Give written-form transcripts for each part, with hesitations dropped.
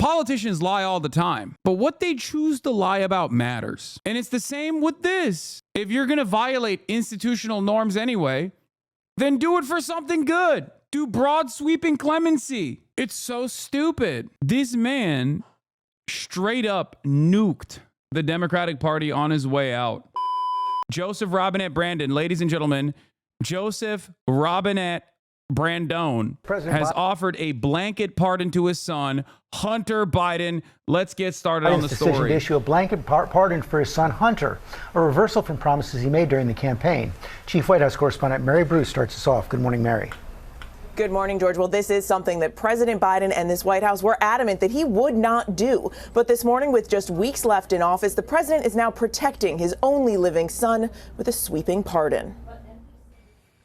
Politicians lie all the time, but what they choose to lie about matters. And it's the same with this. If you're going to violate institutional norms anyway, then do it for something good. Do broad sweeping clemency. It's so stupid. This man straight up nuked the Democratic Party on his way out. Joseph Robinette Brandon, ladies and gentlemen, Joseph Robinette Brandon has offered a blanket pardon to his son, Hunter Biden. Let's get started on the story. Decision to issue a blanket pardon for his son, Hunter, a reversal from promises he made during the campaign. Chief White House correspondent Mary Bruce starts us off. Good morning, Mary. Good morning, George. Well, this is something that President Biden and this White House were adamant that he would not do. But this morning, with just weeks left in office, the president is now protecting his only living son with a sweeping pardon.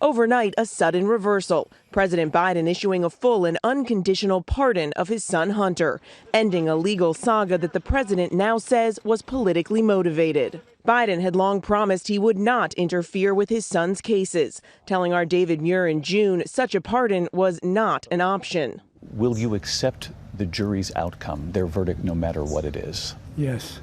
Overnight, a sudden reversal. President Biden issuing a full and unconditional pardon of his son Hunter, ending a legal saga that the president now says was politically motivated. Biden had long promised he would not interfere with his son's cases, telling our David Muir in June such a pardon was not an option. Will you accept the jury's outcome, their verdict, no matter what it is? Yes.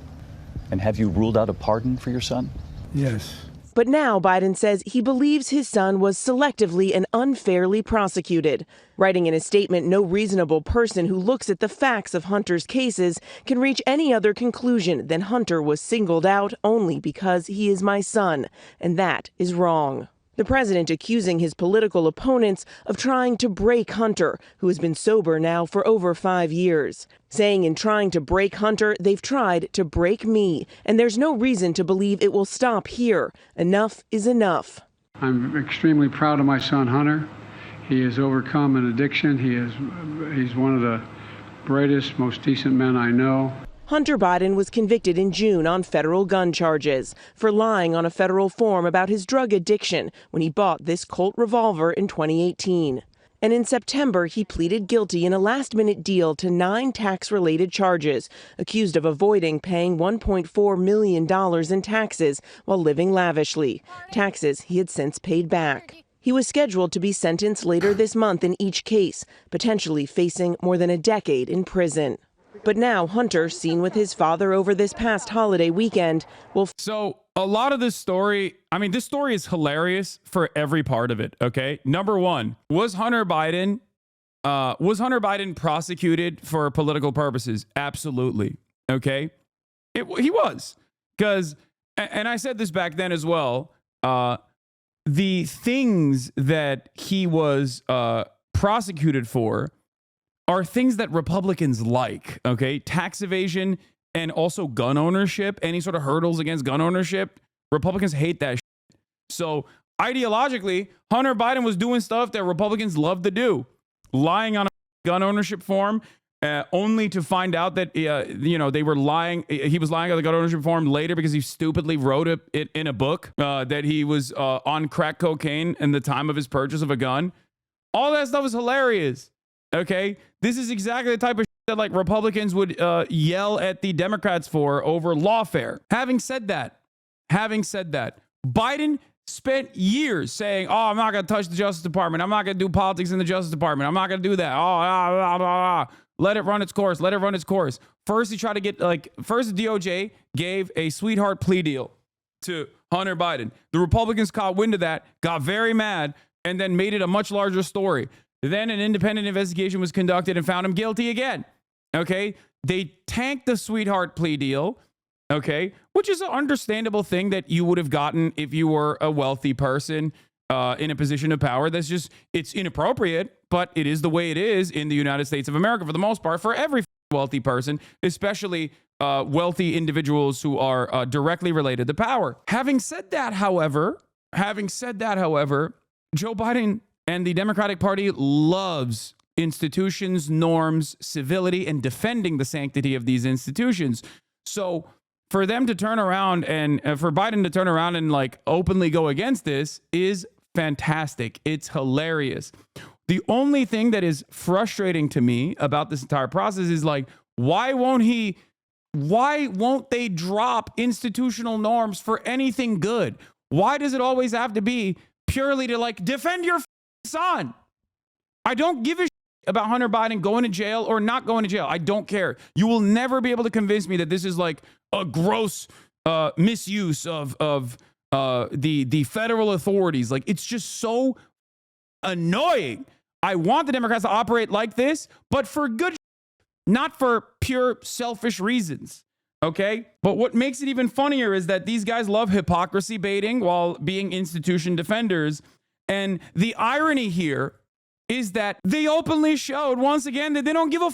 And have you ruled out a pardon for your son? Yes. But now Biden says he believes his son was selectively and unfairly prosecuted, writing in a statement, no reasonable person who looks at the facts of Hunter's cases can reach any other conclusion than Hunter was singled out only because he is my son, and that is wrong. The president accusing his political opponents of trying to break Hunter, who has been sober now for over 5 years, saying in trying to break Hunter, they've tried to break me, and there's no reason to believe it will stop here. Enough is enough. I'm extremely proud of my son, Hunter. He has overcome an addiction. He's one of the brightest, most decent men I know. Hunter Biden was convicted in June on federal gun charges for lying on a federal form about his drug addiction when he bought this Colt revolver in 2018. And in September, he pleaded guilty in a last-minute deal to 9 tax-related charges, accused of avoiding paying $1.4 million in taxes while living lavishly, taxes he had since paid back. He was scheduled to be sentenced later this month in each case, potentially facing more than a decade in prison. But now Hunter, seen with his father over this past holiday weekend, will... So a lot of this story, I mean, this story is hilarious for every part of it, okay? Number one, was Hunter Biden prosecuted for political purposes? Absolutely, okay? He was. Because, and I said this back then as well, the things that he was prosecuted for are things that Republicans like, okay? Tax evasion and also gun ownership, any sort of hurdles against gun ownership. Republicans hate that shit. So ideologically, Hunter Biden was doing stuff that Republicans love to do. Lying on a gun ownership form, only to find out that, they were lying. He was lying on the gun ownership form later because he stupidly wrote it in a book that he was on crack cocaine in the time of his purchase of a gun. All that stuff is hilarious. Okay, this is exactly the type of shit that like Republicans would yell at the Democrats for over lawfare. Having said that, Biden spent years saying, "Oh, I'm not going to touch the Justice Department. I'm not going to do politics in the Justice Department. I'm not going to do that. Let it run its course. Let it run its course." First, he tried to get first the DOJ gave a sweetheart plea deal to Hunter Biden. The Republicans caught wind of that, got very mad, and then made it a much larger story. Then an independent investigation was conducted and found him guilty again. Okay. They tanked the sweetheart plea deal. Okay. Which is an understandable thing that you would have gotten if you were a wealthy person in a position of power. It's inappropriate, but it is the way it is in the United States of America for the most part, for every wealthy person, especially wealthy individuals who are directly related to power. Having said that, however, Joe Biden and the Democratic Party loves institutions, norms, civility, and defending the sanctity of these institutions. So for them to turn around and for Biden to turn around and like openly go against this is fantastic. It's hilarious. The only thing that is frustrating to me about this entire process is like, why won't they drop institutional norms for anything good? Why does it always have to be purely to like defend your son? I don't give a shit about Hunter Biden going to jail or not going to jail. I don't care. You will never be able to convince me that this is like a gross misuse of the federal authorities. Like, it's just so annoying. I want the Democrats to operate like this, but for good, not for pure selfish reasons. Okay? But what makes it even funnier is that these guys love hypocrisy baiting while being institution defenders. And the irony here is that they openly showed once again that they don't give a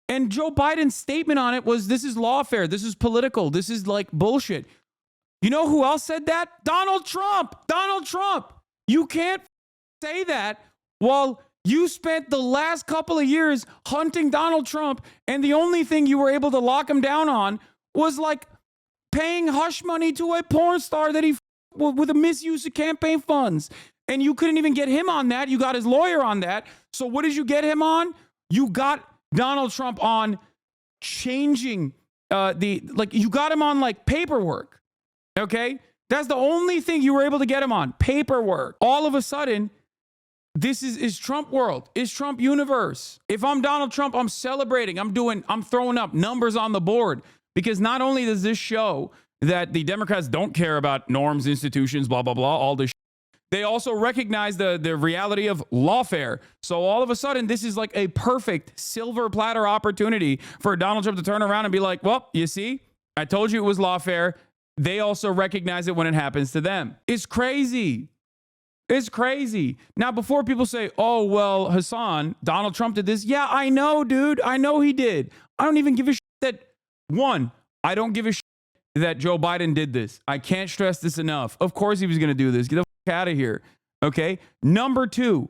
and Joe Biden's statement on it was, this is lawfare. This is political. This is like bullshit. You know who else said that? Donald Trump. Donald Trump. You can't say that while you spent the last couple of years hunting Donald Trump, and the only thing you were able to lock him down on was like paying hush money to a porn star that he with a misuse of campaign funds. And you couldn't even get him on that. You got his lawyer on that. So what did you get him on? You got Donald Trump on changing you got him on like paperwork. Okay? That's the only thing you were able to get him on, paperwork. All of a sudden, this is Trump world, is Trump universe. If I'm Donald Trump, I'm celebrating. I'm throwing up numbers on the board, because not only does this show that the Democrats don't care about norms, institutions, blah, blah, blah, all this, they also recognize the reality of lawfare. So all of a sudden, this is like a perfect silver platter opportunity for Donald Trump to turn around and be like, well, you see, I told you it was lawfare. They also recognize it when it happens to them. It's crazy. It's crazy. Now, before people say, oh, well, Hassan, Donald Trump did this. Yeah, I know, dude. I know he did. I don't even give a shit that, one, I don't give a shit that Joe Biden did this. I can't stress this enough. Of course he was going to do this. Get the fuck out of here. Okay? Number two,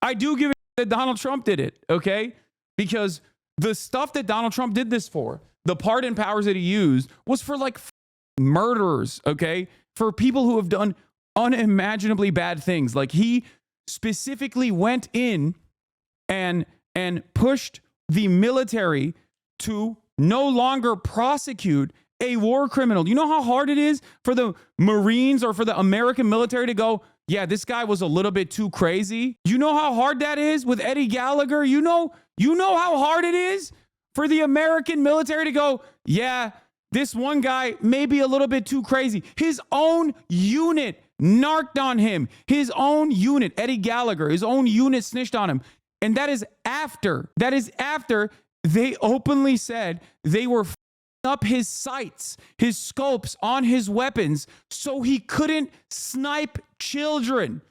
I do give a shit that Donald Trump did it. Okay? Because the stuff that Donald Trump did this for, the pardon powers that he used, was for like murderers. Okay? For people who have done unimaginably bad things. Like, he specifically went in and pushed the military to no longer prosecute a war criminal. You know how hard it is for the Marines or for the American military to go, yeah, this guy was a little bit too crazy. You know how hard that is with Eddie Gallagher? You know how hard it is for the American military to go, yeah, this one guy may be a little bit too crazy. His own unit narked on him. His own unit, Eddie Gallagher, his own unit snitched on him. And that is after they openly said they were up his sights, his scopes on his weapons, so he couldn't snipe children.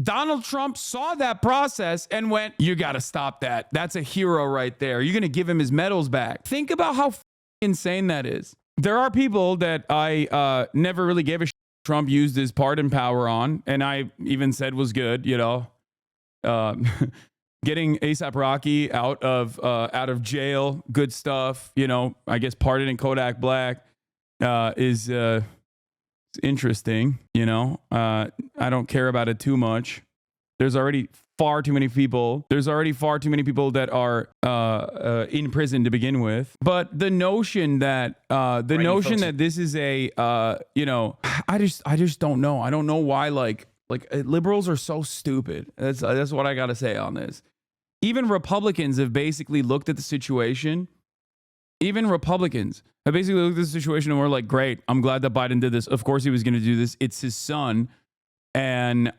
Donald Trump saw that process and went, you got to stop that. That's a hero right there. You're going to give him his medals back. Think about how insane that is. There are people that I never really gave a shit Trump used his pardon power on, and I even said was good, you know. Getting A$AP Rocky out of jail, good stuff. You know, I guess pardoning Kodak Black is interesting. You know, I don't care about it too much. There's already far too many people. That are in prison to begin with. But the notion that that this is a you know, I just don't know. I don't know why like liberals are so stupid. That's what I got to say on this. Even Republicans have basically looked at the situation. And we're like, great, I'm glad that Biden did this. Of course he was going to do this. It's his son. And,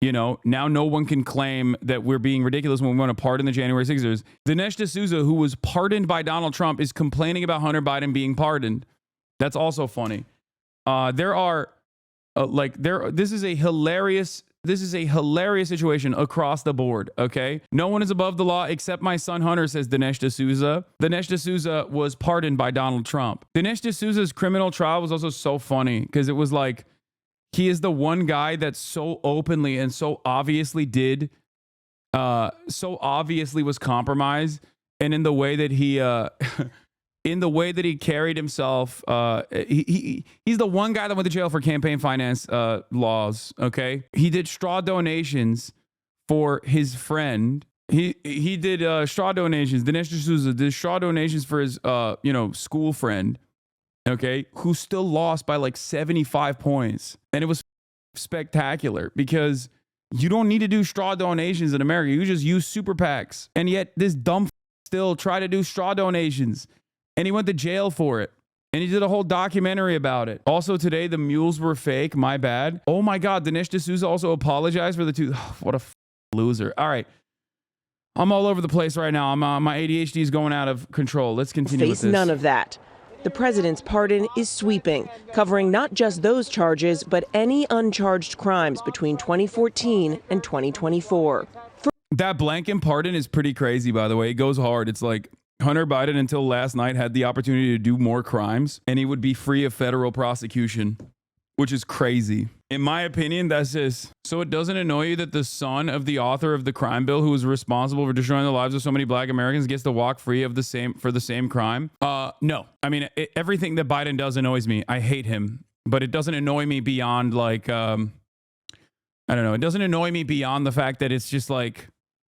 you know, now no one can claim that we're being ridiculous when we want to pardon the January 6ers. Dinesh D'Souza, who was pardoned by Donald Trump, is complaining about Hunter Biden being pardoned. That's also funny. This is a hilarious situation across the board, okay? No one is above the law except my son Hunter, says Dinesh D'Souza. Dinesh D'Souza was pardoned by Donald Trump. Dinesh D'Souza's criminal trial was also so funny because it was like, he is the one guy that so openly and so obviously was compromised. And in the way that he, carried himself, he's the one guy that went to jail for campaign finance laws. Okay, he did straw donations for his friend. He did straw donations. Dinesh D'Souza did straw donations for his school friend. Okay, who still lost by like 75 points, and it was spectacular because You don't need to do straw donations in America. You just use super PACs. And yet this dumb still try to do straw donations. And he went to jail for it. And he did a whole documentary about it. Also today, the mules were fake. My bad. Oh my God. Dinesh D'Souza also apologized for the two. What a loser. All right. I'm all over the place right now. My ADHD is going out of control. Let's continue with this. None of that. The president's pardon is sweeping, covering not just those charges, but any uncharged crimes between 2014 and 2024. That blanket pardon is pretty crazy, by the way. It goes hard. It's like Hunter Biden until last night had the opportunity to do more crimes and he would be free of federal prosecution, which is crazy. In my opinion, that's just... So it doesn't annoy you that the son of the author of the crime bill, who was responsible for destroying the lives of so many black Americans, gets to walk free of the same crime? No. I mean, everything that Biden does annoys me. I hate him, but it doesn't annoy me beyond like, I don't know. It doesn't annoy me beyond the fact that it's just like,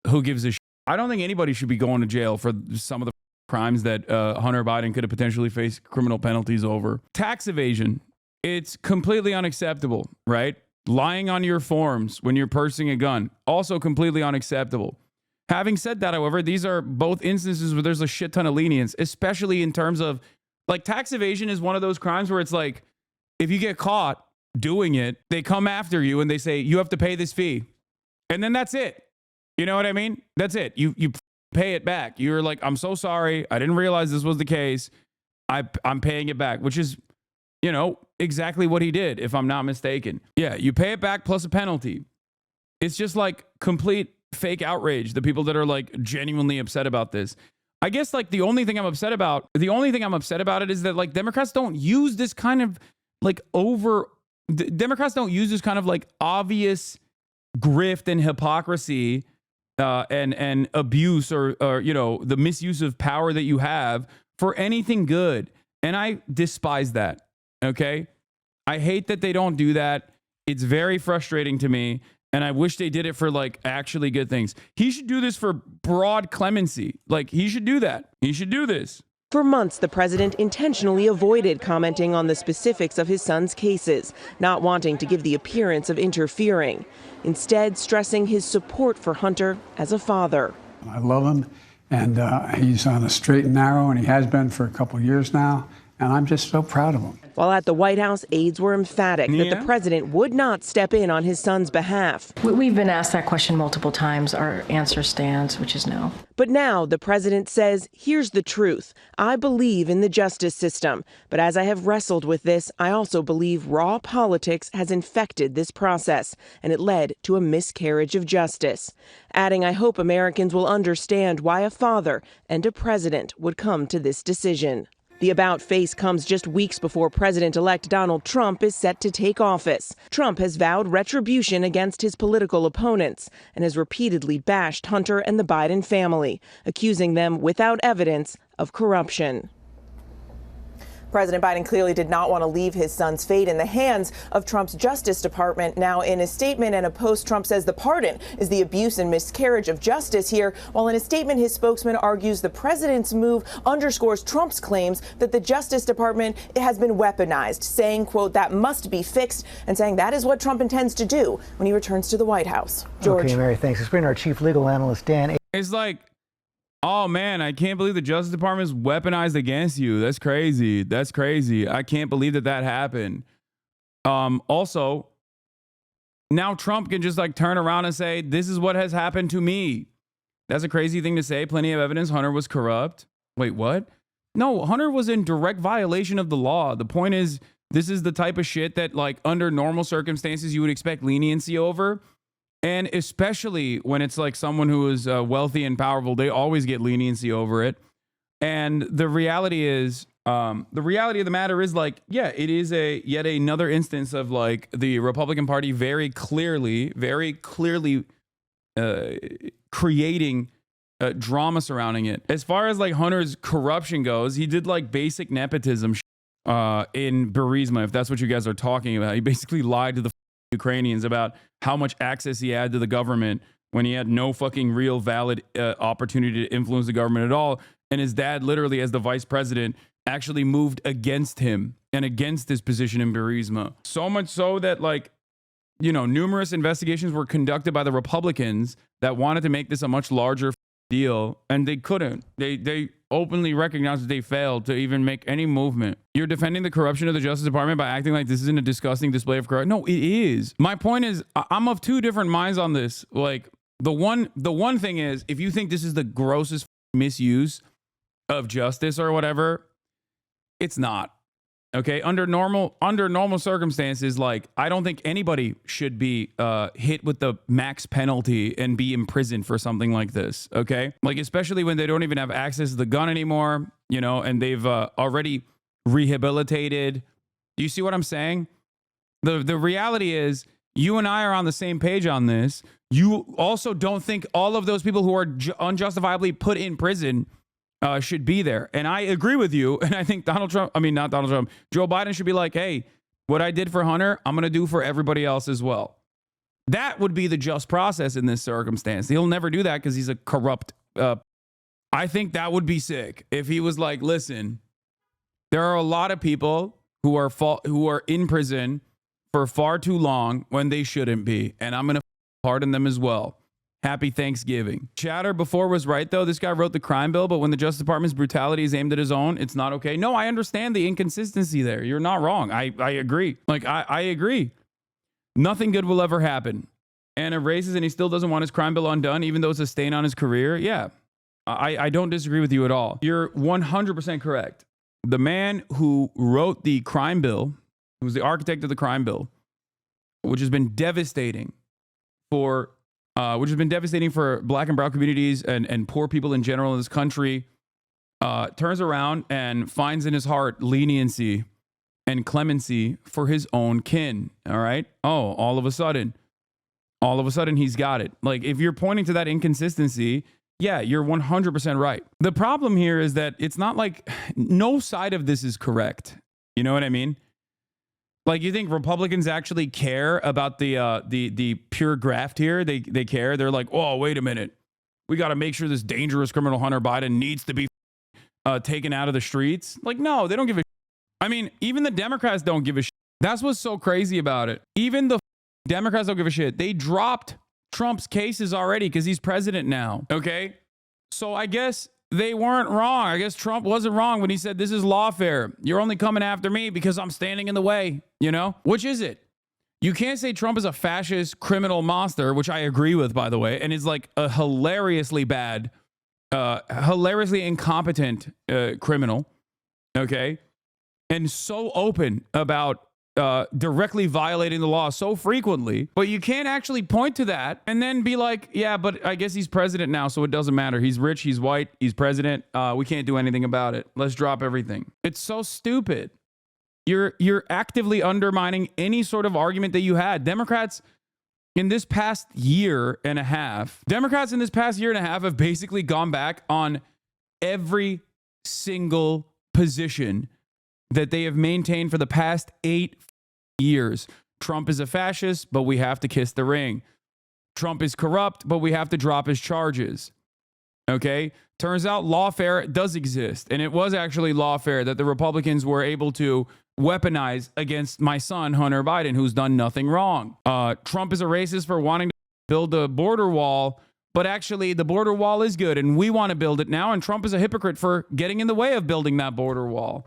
who gives a shit? I don't think anybody should be going to jail for some of the crimes that Hunter Biden could have potentially faced criminal penalties over. Tax evasion. It's completely unacceptable, right? Lying on your forms when you're purchasing a gun, also completely unacceptable. Having said that, however, these are both instances where there's a shit ton of lenience, especially in terms of, like, tax evasion is one of those crimes where it's like, if you get caught doing it, they come after you and they say, you have to pay this fee. And then that's it. You know what I mean? That's it. You pay it back. You're like, I'm so sorry. I didn't realize this was the case. I'm paying it back, which is, you know, exactly what he did, if I'm not mistaken. Yeah, you pay it back plus a penalty. It's just like complete fake outrage. The people that are like genuinely upset about this. I guess like the only thing I'm upset about it is that like Democrats don't use this kind of like Democrats don't use this kind of like obvious grift and hypocrisy and abuse or, you know, the misuse of power that you have for anything good. And I despise that. Okay. I hate that they don't do that. It's very frustrating to me. And I wish they did it for like actually good things. He should do this for broad clemency. Like he should do that. He should do this. For months, the president intentionally avoided commenting on the specifics of his son's cases, not wanting to give the appearance of interfering, instead stressing his support for Hunter as a father. I love him, and he's on a straight and narrow, and he has been for a couple of years now. And I'm just so proud of him. While at the White House, aides were emphatic that the president would not step in on his son's behalf. We've been asked that question multiple times. Our answer stands, which is no. But now the president says, here's the truth. I believe in the justice system. But as I have wrestled with this, I also believe raw politics has infected this process, and it led to a miscarriage of justice. Adding, I hope Americans will understand why a father and a president would come to this decision. The about face comes just weeks before President-elect Donald Trump is set to take office. Trump has vowed retribution against his political opponents and has repeatedly bashed Hunter and the Biden family, accusing them without evidence of corruption. President Biden clearly did not want to leave his son's fate in the hands of Trump's Justice Department. Now, in a statement and a post, Trump says the pardon is the abuse and miscarriage of justice here, while in a statement, his spokesman argues the president's move underscores Trump's claims that the Justice Department has been weaponized, saying, quote, that must be fixed, and saying that is what Trump intends to do when he returns to the White House. George. Okay, Mary, thanks. Let's bring our chief legal analyst, Dan. It's like, oh man, I can't believe the Justice Department is weaponized against you. That's crazy. That's crazy. I can't believe that happened. Also, now Trump can just like turn around and say, this is what has happened to me. That's a crazy thing to say. Plenty of evidence Hunter was corrupt. Wait, what? No, Hunter was in direct violation of the law. The point is, this is the type of shit that like under normal circumstances you would expect leniency over. And especially when it's like someone who is wealthy and powerful, they always get leniency over it. And the reality is, the reality of the matter is like, yeah, it is yet another instance of like the Republican Party very clearly creating drama surrounding it. As far as like Hunter's corruption goes, he did like basic nepotism in Burisma, if that's what you guys are talking about. He basically lied to the Ukrainians about how much access he had to the government when he had no fucking real valid opportunity to influence the government at all. And his dad, literally as the vice president, actually moved against him and against his position in Burisma. So much so that like, numerous investigations were conducted by the Republicans that wanted to make this a much larger deal, and they couldn't. They openly recognized that they failed to even make any movement. You're defending the corruption of the Justice Department by acting like this isn't a disgusting display of corruption. No, it is. My point is, I'm of two different minds on this. Like, the one thing is, if you think this is the grossest misuse of justice or whatever, it's not. Okay, under normal circumstances, like, I don't think anybody should be hit with the max penalty and be imprisoned for something like this. Okay, like, especially when they don't even have access to the gun anymore, and they've already rehabilitated. Do you see what I'm saying? The reality is, you and I are on the same page on this. You also don't think all of those people who are unjustifiably put in prison should be there. And I agree with you. And I think Joe Biden should be like, hey, what I did for Hunter, I'm going to do for everybody else as well. That would be the just process in this circumstance. He'll never do that because he's a corrupt. I think that would be sick if he was like, listen, there are a lot of people who are in prison for far too long when they shouldn't be. And I'm going to pardon them as well. Happy Thanksgiving. Chatter before was right, though. This guy wrote the crime bill, but when the Justice Department's brutality is aimed at his own, it's not okay. No, I understand the inconsistency there. You're not wrong. I agree. Like, I agree. Nothing good will ever happen. And erases, and he still doesn't want his crime bill undone, even though it's a stain on his career. Yeah, I don't disagree with you at all. You're 100% correct. The man who wrote the crime bill, who was the architect of the crime bill, which has been devastating for Black and brown communities and poor people in general in this country, turns around and finds in his heart leniency and clemency for his own kin. All right. Oh, all of a sudden he's got it. Like, if you're pointing to that inconsistency, yeah, you're 100% right. The problem here is that it's not like no side of this is correct. You know what I mean? Like, you think Republicans actually care about the pure graft here? They care. They're like, oh, wait a minute. We got to make sure this dangerous criminal Hunter Biden needs to be taken out of the streets. Like, no, they don't give a shit. I mean, even the Democrats don't give a shit. That's what's so crazy about it. Even the Democrats don't give a shit. They dropped Trump's cases already because he's president now. Okay? So I guess they weren't wrong. I guess Trump wasn't wrong when he said, this is lawfare. You're only coming after me because I'm standing in the way, Which is it? You can't say Trump is a fascist criminal monster, which I agree with, by the way, and is like a hilariously bad, hilariously incompetent criminal, okay? And so open about directly violating the law so frequently, but you can't actually point to that and then be like, yeah, but I guess he's president now, so it doesn't matter. He's rich, he's white, he's president. We can't do anything about it. Let's drop everything. It's so stupid. You're actively undermining any sort of argument that you had. Democrats in this past year and a half have basically gone back on every single position that they have maintained for the past 8 years. Trump is a fascist, but we have to kiss the ring. Trump is corrupt, but we have to drop his charges. Okay? Turns out lawfare does exist. And it was actually lawfare that the Republicans were able to weaponize against my son, Hunter Biden, who's done nothing wrong. Trump is a racist for wanting to build a border wall, but actually the border wall is good and we want to build it now. And Trump is a hypocrite for getting in the way of building that border wall.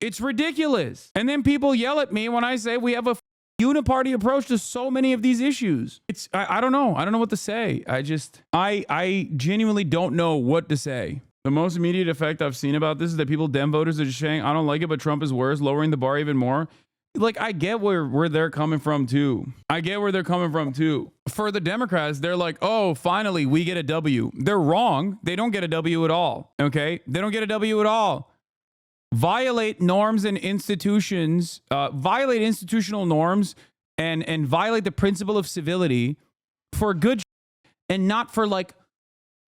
It's ridiculous. And then people yell at me when I say we have a uniparty approach to so many of these issues. I don't know. I don't know what to say. I genuinely don't know what to say. The most immediate effect I've seen about this is that Dem voters are just saying, I don't like it, but Trump is worse, lowering the bar even more. Like, I get where they're coming from too. For the Democrats, they're like, oh, finally, we get a W. They're wrong. They don't get a W at all. Okay? They don't get a W at all. Violate norms and institutions, violate institutional norms and violate the principle of civility for good and not for like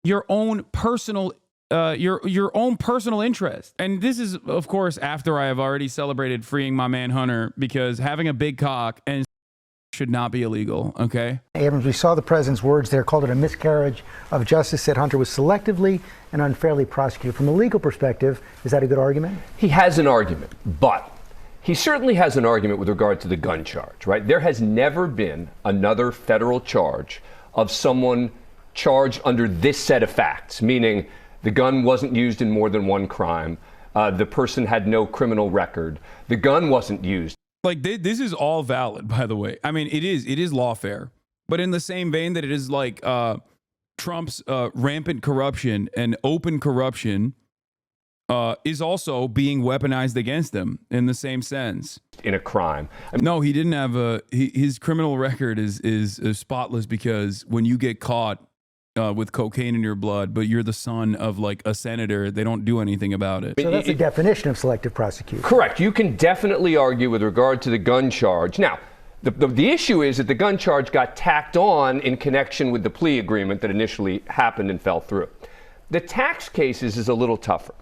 your own personal interest. And this is, of course, after I have already celebrated freeing my man Hunter, because having a big cock and should not be illegal. Okay. Abrams, we saw the president's words there, called it a miscarriage of justice, said Hunter was selectively and unfairly prosecuted. From a legal perspective, is that a good argument? He has an argument, but he certainly has an argument with regard to the gun charge, right? There has never been another federal charge of someone charged under this set of facts, meaning the gun wasn't used in more than one crime, the person had no criminal record, the gun wasn't used. Like this is all valid, by the way. I mean, it is lawfare, but in the same vein that it is like Trump's rampant corruption and open corruption is also being weaponized against him in the same sense. In a crime. No, he didn't have his criminal record is spotless, because when you get caught with cocaine in your blood, but you're the son of like a senator, they don't do anything about it. So that's the definition of selective prosecution. Correct. You can definitely argue with regard to the gun charge. Now, the issue is that the gun charge got tacked on in connection with the plea agreement that initially happened and fell through. The tax cases is a little tougher.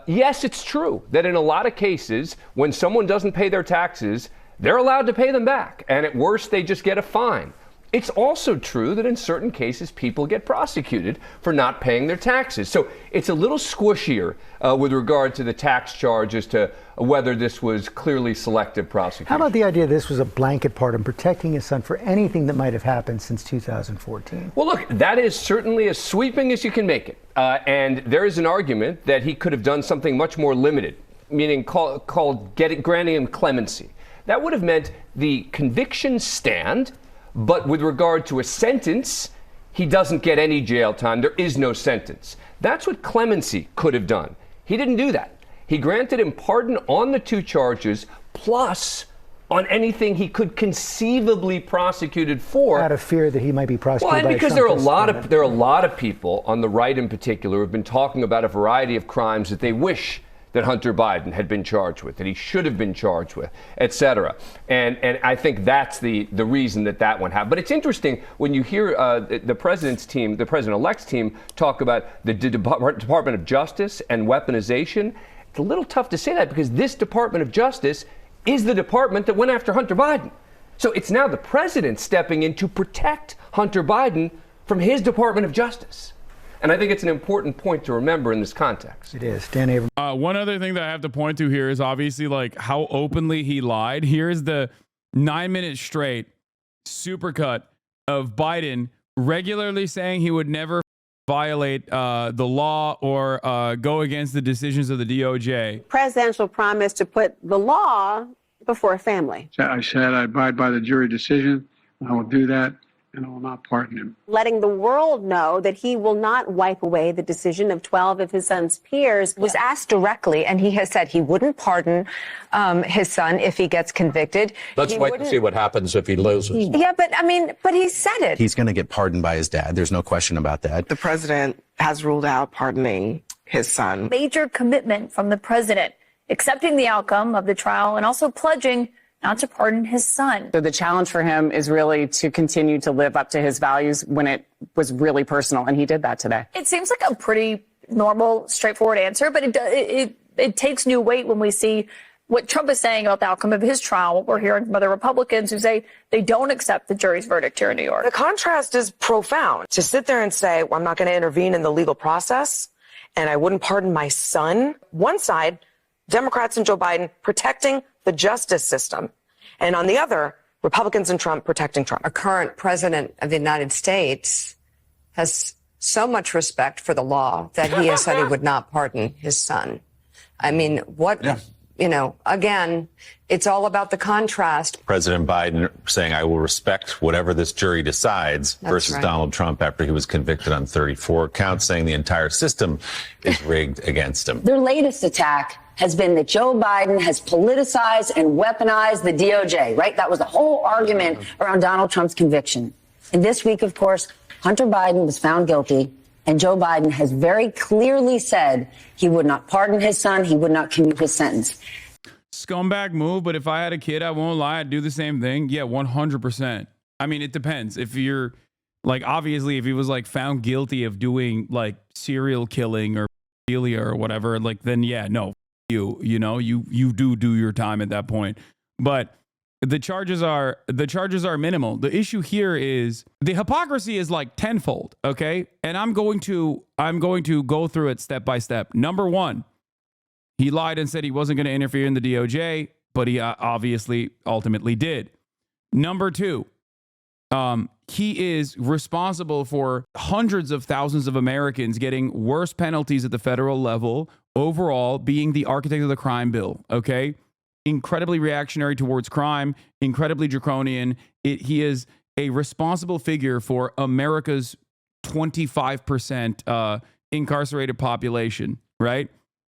Yes, it's true that in a lot of cases, when someone doesn't pay their taxes, they're allowed to pay them back. And at worst, they just get a fine. It's also true that in certain cases, people get prosecuted for not paying their taxes. So it's a little squishier with regard to the tax charge as to whether this was clearly selective prosecution. How about the idea this was a blanket pardon, protecting his son for anything that might have happened since 2014? Well, look, that is certainly as sweeping as you can make it. And there is an argument that he could have done something much more limited, meaning granting him clemency. That would have meant the convictions stand, but with regard to a sentence, he doesn't get any jail time. There is no sentence. That's what clemency could have done. He didn't do that. He granted him pardon on the two charges, plus on anything he could conceivably prosecuted for. Out of fear that he might be prosecuted. Well, and because there are a lot of people on the right in particular who have been talking about a variety of crimes that they wish that Hunter Biden had been charged with, that he should have been charged with, et cetera. And I think that's the reason that one happened. But it's interesting when you hear the president's team, the president-elect's team, talk about the Department of Justice and weaponization. It's a little tough to say that because this Department of Justice is the department that went after Hunter Biden. So it's now the president stepping in to protect Hunter Biden from his Department of Justice. And I think it's an important point to remember in this context. It is. Dan Abrams. One other thing that I have to point to here is obviously like how openly he lied. Here's the 9 minute straight supercut of Biden regularly saying he would never violate the law or go against the decisions of the DOJ. Presidential promise to put the law before family. I said I abide by the jury decision. I will do that, and I will not pardon him. Letting the world know that he will not wipe away the decision of 12 of his son's peers. Was asked directly, and he has said he wouldn't pardon his son if he gets convicted. Let's wait and see what happens if he loses. Yeah, but he said it. He's going to get pardoned by his dad. There's no question about that. The president has ruled out pardoning his son. Major commitment from the president, accepting the outcome of the trial and also pledging not to pardon his son. So the challenge for him is really to continue to live up to his values when it was really personal, and he did that today. It seems like a pretty normal, straightforward answer, but it takes new weight when we see what Trump is saying about the outcome of his trial, what we're hearing from other Republicans who say they don't accept the jury's verdict here in New York. The contrast is profound. To sit there and say, well, I'm not going to intervene in the legal process, and I wouldn't pardon my son. One side, Democrats and Joe Biden protecting the justice system. And on the other, Republicans and Trump protecting Trump. Our current president of the United States has so much respect for the law that he has said he would not pardon his son. I mean, again, it's all about the contrast. President Biden saying, I will respect whatever this jury decides versus Donald Trump after he was convicted on 34 counts, saying the entire system is rigged against him. Their latest attack has been that Joe Biden has politicized and weaponized the DOJ, right? That was the whole argument around Donald Trump's conviction. And this week, of course, Hunter Biden was found guilty, and Joe Biden has very clearly said he would not pardon his son, he would not commute his sentence. Scumbag move, but if I had a kid, I won't lie, I'd do the same thing. Yeah, 100%. I mean, it depends. If you're, like, obviously, if he was, like, found guilty of doing, like, serial killing or pedophilia or whatever, like, then, yeah, no. You do your time at that point, but the charges are minimal. The issue here is the hypocrisy is like tenfold. Okay. And I'm going to go through it step by step. Number one, he lied and said he wasn't going to interfere in the DOJ. but he obviously ultimately did. Number two, he is responsible for hundreds of thousands of Americans getting worse penalties at the federal level, overall being the architect of the crime bill, okay? Incredibly reactionary towards crime, incredibly draconian. He is a responsible figure for America's 25% incarcerated population, right?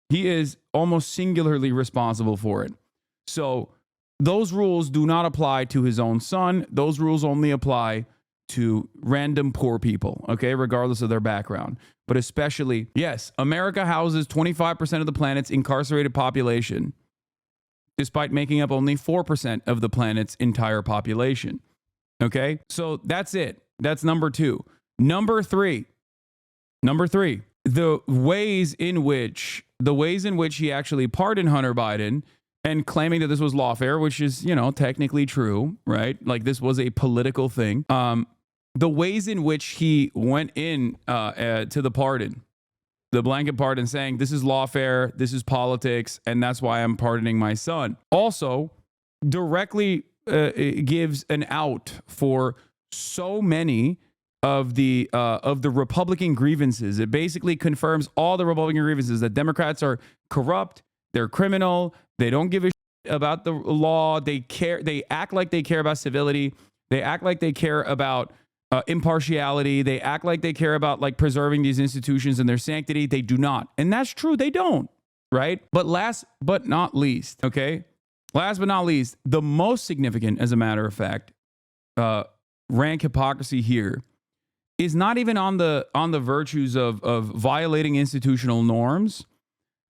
He is almost singularly responsible for it. So those rules do not apply to his own son. Those rules only apply to random poor people, okay, regardless of their background. But especially, yes, America houses 25% of the planet's incarcerated population, despite making up only 4% of the planet's entire population. Okay, so that's it. That's number two. Number three, the ways in which he actually pardoned Hunter Biden and claiming that this was lawfare, which is, you know, technically true, right? Like this was a political thing. The ways in which he went in to the pardon, the blanket pardon, saying this is lawfare, this is politics, and that's why I'm pardoning my son. Also, directly gives an out for so many of the Republican grievances. It basically confirms all the Republican grievances that Democrats are corrupt, they're criminal, they don't give a shit about the law, they act like they care about civility, they act like they care about impartiality, they act like they care about like preserving these institutions and their sanctity. They do not. And that's true, they don't, right? But last but not least, okay? Last but not least, the most significant, as a matter of fact, rank hypocrisy here is not even on the virtues of violating institutional norms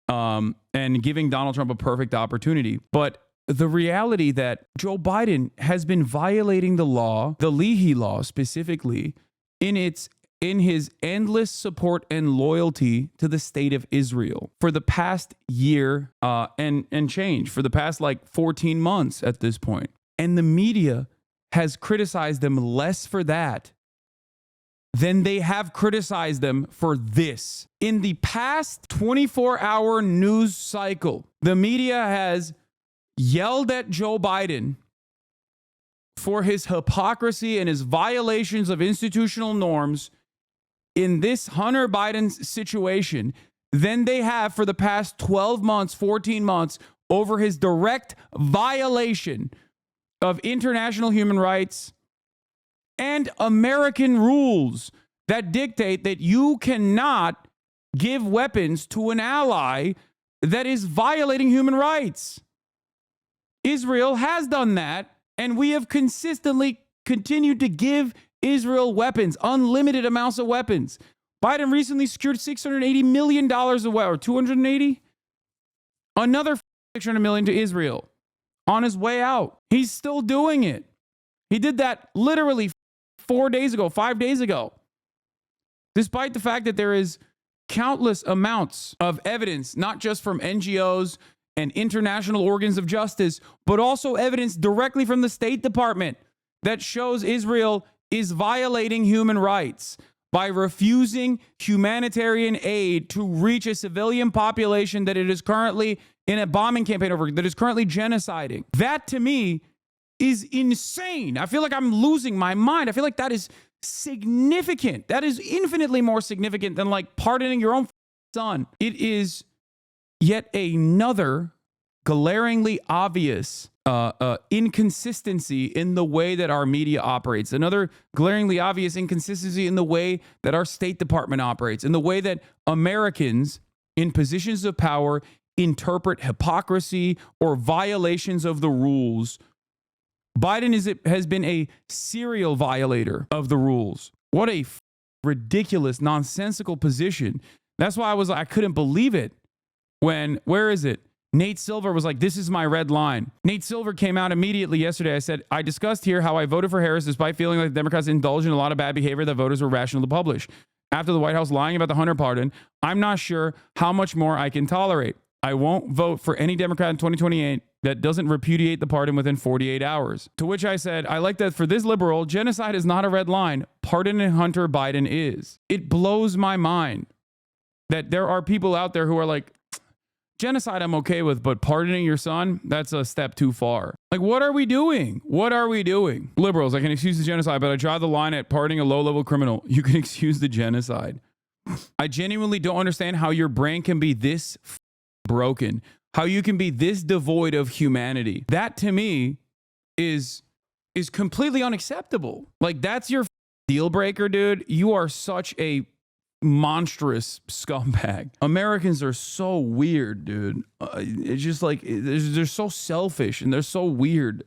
and giving Donald Trump a perfect opportunity, but the reality that Joe Biden has been violating the law, the Leahy law specifically, in his endless support and loyalty to the state of Israel for the past year and change, for the past like 14 months at this point. And the media has criticized them less for that than they have criticized them for this. In the past 24-hour news cycle, the media has yelled at Joe Biden for his hypocrisy and his violations of institutional norms in this Hunter Biden situation than they have for the past 12 months, 14 months over his direct violation of international human rights and American rules that dictate that you cannot give weapons to an ally that is violating human rights. Israel has done that, and we have consistently continued to give Israel weapons, unlimited amounts of weapons. Biden recently secured $680 million of weapons, or 280? Another $600 million to Israel on his way out. He's still doing it. He did that literally 5 days ago. Despite the fact that there is countless amounts of evidence, not just from NGOs and international organs of justice, but also evidence directly from the State Department that shows Israel is violating human rights by refusing humanitarian aid to reach a civilian population that it is currently in a bombing campaign over, that is currently genociding. That to me is insane. I feel like I'm losing my mind. I feel like that is significant. That is infinitely more significant than like pardoning your own son. It is yet another glaringly obvious inconsistency in the way that our media operates. Another glaringly obvious inconsistency in the way that our State Department operates, in the way that Americans in positions of power interpret hypocrisy or violations of the rules. Biden has been a serial violator of the rules. What a ridiculous, nonsensical position. That's why I couldn't believe it. Where is it? Nate Silver was like, this is my red line. Nate Silver came out immediately yesterday. I said, I discussed here how I voted for Harris despite feeling like the Democrats indulged in a lot of bad behavior that voters were rational to publish. After the White House lying about the Hunter pardon, I'm not sure how much more I can tolerate. I won't vote for any Democrat in 2028 that doesn't repudiate the pardon within 48 hours. To which I said, I like that for this liberal, genocide is not a red line. Pardoning Hunter Biden is. It blows my mind that there are people out there who are like, Genocide I'm okay with, but pardoning your son, that's a step too far. Like, what are we doing? What are we doing? Liberals, I can excuse the genocide, but I draw the line at pardoning a low-level criminal. You can excuse the genocide. I genuinely don't understand how your brain can be this broken, how you can be this devoid of humanity. That, to me, is completely unacceptable. Like, that's your deal breaker, dude. You are such a monstrous scumbag. Americans are so weird, dude. It's just like they're so selfish and they're so weird.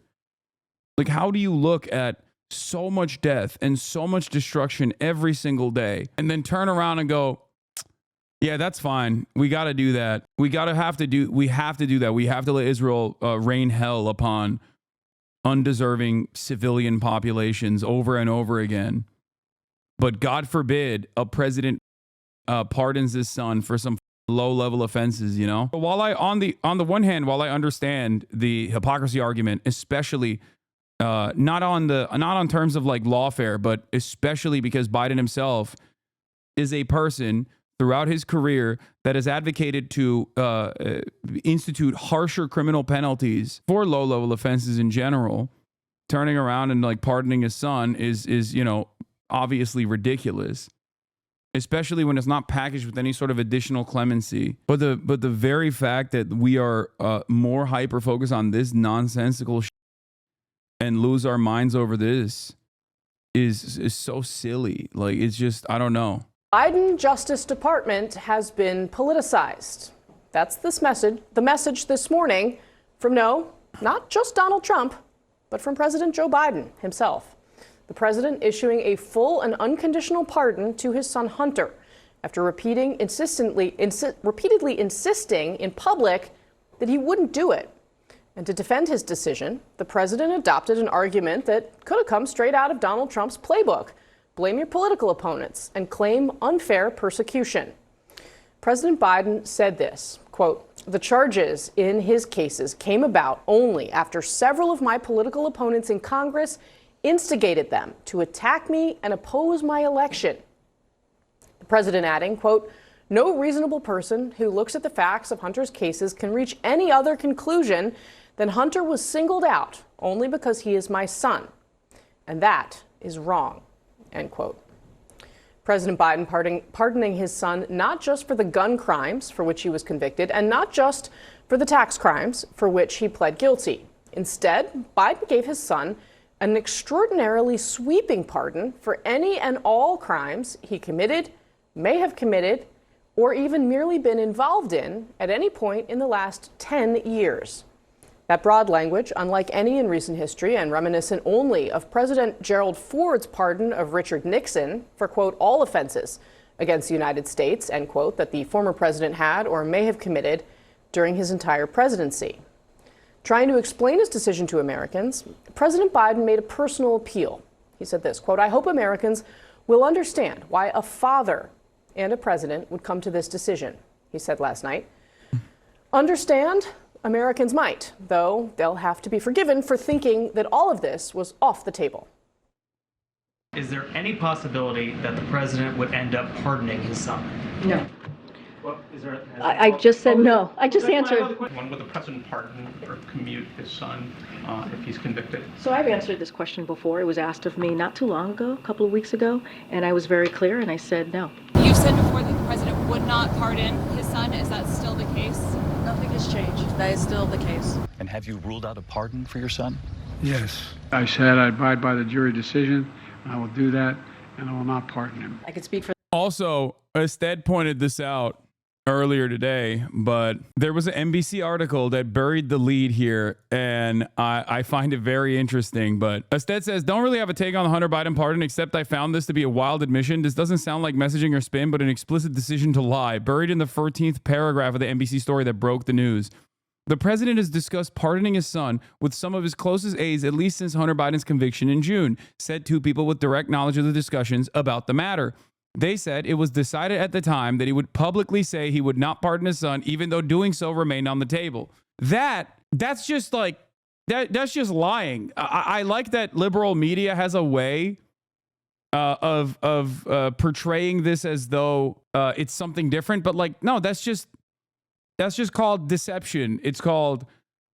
Like, how do you look at so much death and so much destruction every single day and then turn around and go, yeah, that's fine. We got to do that. We have to do that. We have to let Israel rain hell upon undeserving civilian populations over and over again. But God forbid a president pardons his son for some low-level offenses, you know? While on the one hand, while I understand the hypocrisy argument, especially not on terms of like lawfare, but especially because Biden himself is a person throughout his career that has advocated to institute harsher criminal penalties for low-level offenses in general, turning around and like pardoning his son is you know, obviously ridiculous, especially when it's not packaged with any sort of additional clemency. But the very fact that we are more hyper focused on this nonsensical shit and lose our minds over this is so silly. Like, it's just, I don't know. Biden Justice Department has been politicized. That's this message. The message this morning from not just Donald Trump, but from President Joe Biden himself. The president issuing a full and unconditional pardon to his son Hunter after repeatedly insisting in public that he wouldn't do it. And to defend his decision, the president adopted an argument that could have come straight out of Donald Trump's playbook. Blame your political opponents and claim unfair persecution. President Biden said this, quote, "The charges in his cases came about only after several of my political opponents in Congress instigated them to attack me and oppose my election." The president adding, quote, "No reasonable person who looks at the facts of Hunter's cases can reach any other conclusion than Hunter was singled out only because he is my son. And that is wrong," end quote. President Biden pardoning his son not just for the gun crimes for which he was convicted and not just for the tax crimes for which he pled guilty. Instead, Biden gave his son an extraordinarily sweeping pardon for any and all crimes he committed, may have committed, or even merely been involved in at any point in the last 10 years. That broad language, unlike any in recent history and reminiscent only of President Gerald Ford's pardon of Richard Nixon for, quote, all offenses against the United States, end quote, that the former president had or may have committed during his entire presidency. Trying to explain his decision to Americans, President Biden made a personal appeal. He said this, quote, "I hope Americans will understand why a father and a president would come to this decision," he said last night. Understand? Americans might, though they'll have to be forgiven for thinking that all of this was off the table. Is there any possibility that the president would end up pardoning his son? No. Well, I just said no. I just answered. When would the president pardon or commute his son if he's convicted? So I've answered this question before. It was asked of me not too long ago, a couple of weeks ago, and I was very clear, and I said no. You said before that the president would not pardon his son. Is that still the case? Nothing has changed. That is still the case. And have you ruled out a pardon for your son? Yes. I said I abide by the jury decision. I will do that, and I will not pardon him. I could speak for. Also, Ested pointed this out earlier today, but there was an NBC article that buried the lead here, and I find it very interesting. But Ested says, "Don't really have a take on the Hunter Biden pardon, except I found this to be a wild admission. This doesn't sound like messaging or spin, but an explicit decision to lie, buried in the 14th paragraph of the NBC story that broke the news. The president has discussed pardoning his son with some of his closest aides, at least since Hunter Biden's conviction in June," said two people with direct knowledge of the discussions about the matter. They said it was decided at the time that he would publicly say he would not pardon his son, even though doing so remained on the table. That's just like, that's just lying. I like that liberal media has a way of portraying this as though it's something different. But like, no, that's just That's just called deception. It's called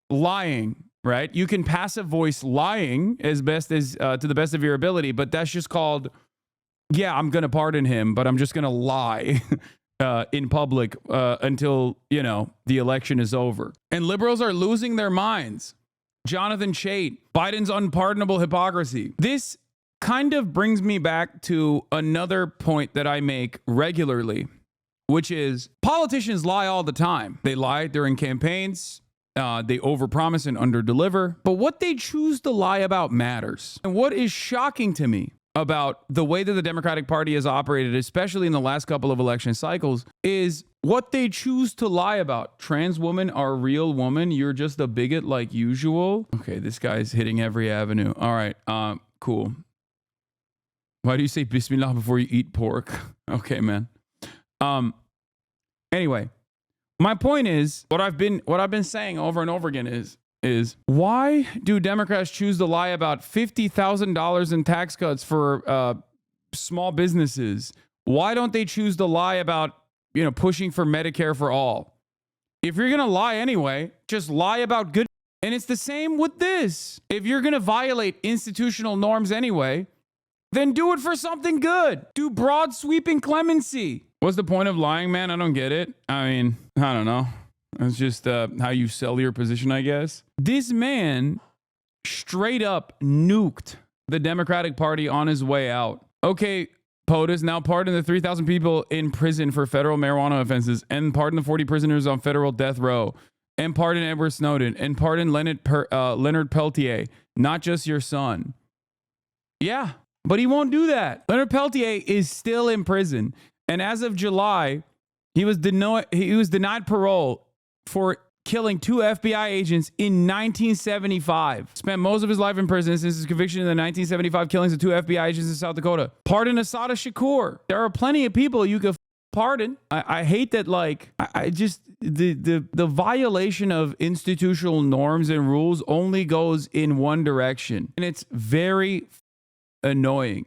lying, right? You can passive voice lying as best as to the best of your ability, but that's just called, yeah, I'm going to pardon him, but I'm just going to lie in public until, the election is over. And liberals are losing their minds. Jonathan Chait, Biden's unpardonable hypocrisy. This kind of brings me back to another point that I make regularly, which is politicians lie all the time. They lie during campaigns. They overpromise and underdeliver. But what they choose to lie about matters. And what is shocking to me about the way that the Democratic Party has operated, especially in the last couple of election cycles, is what they choose to lie about. Trans women are a real woman. You're just a bigot like usual. Okay, this guy's hitting every avenue. All right, cool. Why do you say Bismillah before you eat pork? Okay, man. Anyway, my point is, what I've been saying over and over again is why do Democrats choose to lie about $50,000 in tax cuts for small businesses? Why don't they choose to lie about, pushing for Medicare for all? If you're going to lie anyway, just lie about good. And it's the same with this. If you're going to violate institutional norms anyway, then do it for something good. Do broad sweeping clemency. What's the point of lying, man? I don't get it. I mean, I don't know. It's just how you sell your position, I guess. This man straight up nuked the Democratic Party on his way out. Okay, POTUS, now pardon the 3,000 people in prison for federal marijuana offenses, and pardon the 40 prisoners on federal death row, and pardon Edward Snowden, and pardon Leonard Peltier, not just your son. Yeah, but he won't do that. Leonard Peltier is still in prison. And as of July, he was denied parole for killing 2 FBI agents in 1975. Spent most of his life in prison since his conviction in the 1975 killings of 2 FBI agents in South Dakota. Pardon Assata Shakur. There are plenty of people you could pardon. I hate that, I just, the violation of institutional norms and rules only goes in one direction. And it's very annoying.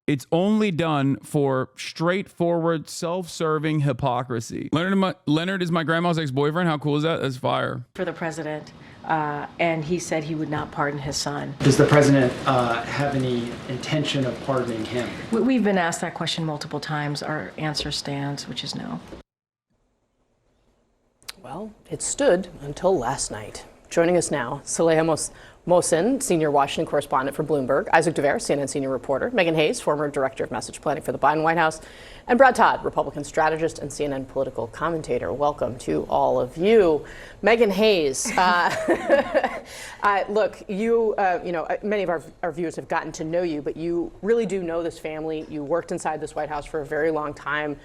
It's only done for straightforward, self-serving hypocrisy. Leonard is my grandma's ex-boyfriend. How cool is that? That's fire. For the president, and he said he would not pardon his son. Does the president have any intention of pardoning him? We've been asked that question multiple times. Our answer stands, which is no. Well, it stood until last night. Joining us now, Saleha Mohsin, senior Washington correspondent for Bloomberg, Isaac Dever, CNN senior reporter, Megan Hayes, former director of message planning for the Biden White House, and Brad Todd, Republican strategist and CNN political commentator. Welcome to all of you. Megan Hayes, look, many of our viewers have gotten to know you, but you really do know this family. You worked inside this White House for a very long time.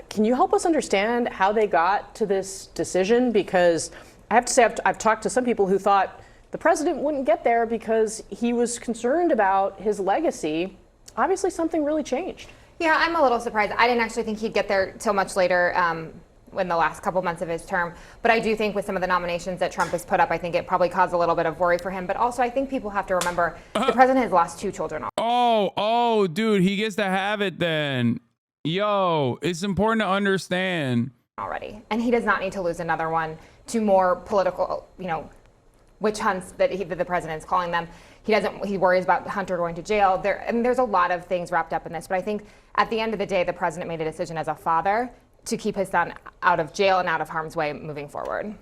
Can you help us understand how they got to this decision? Because I have to say, I've talked to some people who thought the president wouldn't get there because he was concerned about his legacy. Obviously, something really changed. Yeah, I'm a little surprised. I didn't actually think he'd get there till much later in the last couple months of his term. But I do think with some of the nominations that Trump has put up, I think it probably caused a little bit of worry for him. But also, I think people have to remember the president has lost 2 children already. Oh, dude, he gets to have it then. Yo, it's important to understand. Already. And he does not need to lose another one to more political, witch hunts that the president's calling them. He worries about Hunter going to jail. There's a lot of things wrapped up in this, but I think at the end of the day, the president made a decision as a father to keep his son out of jail and out of harm's way moving forward.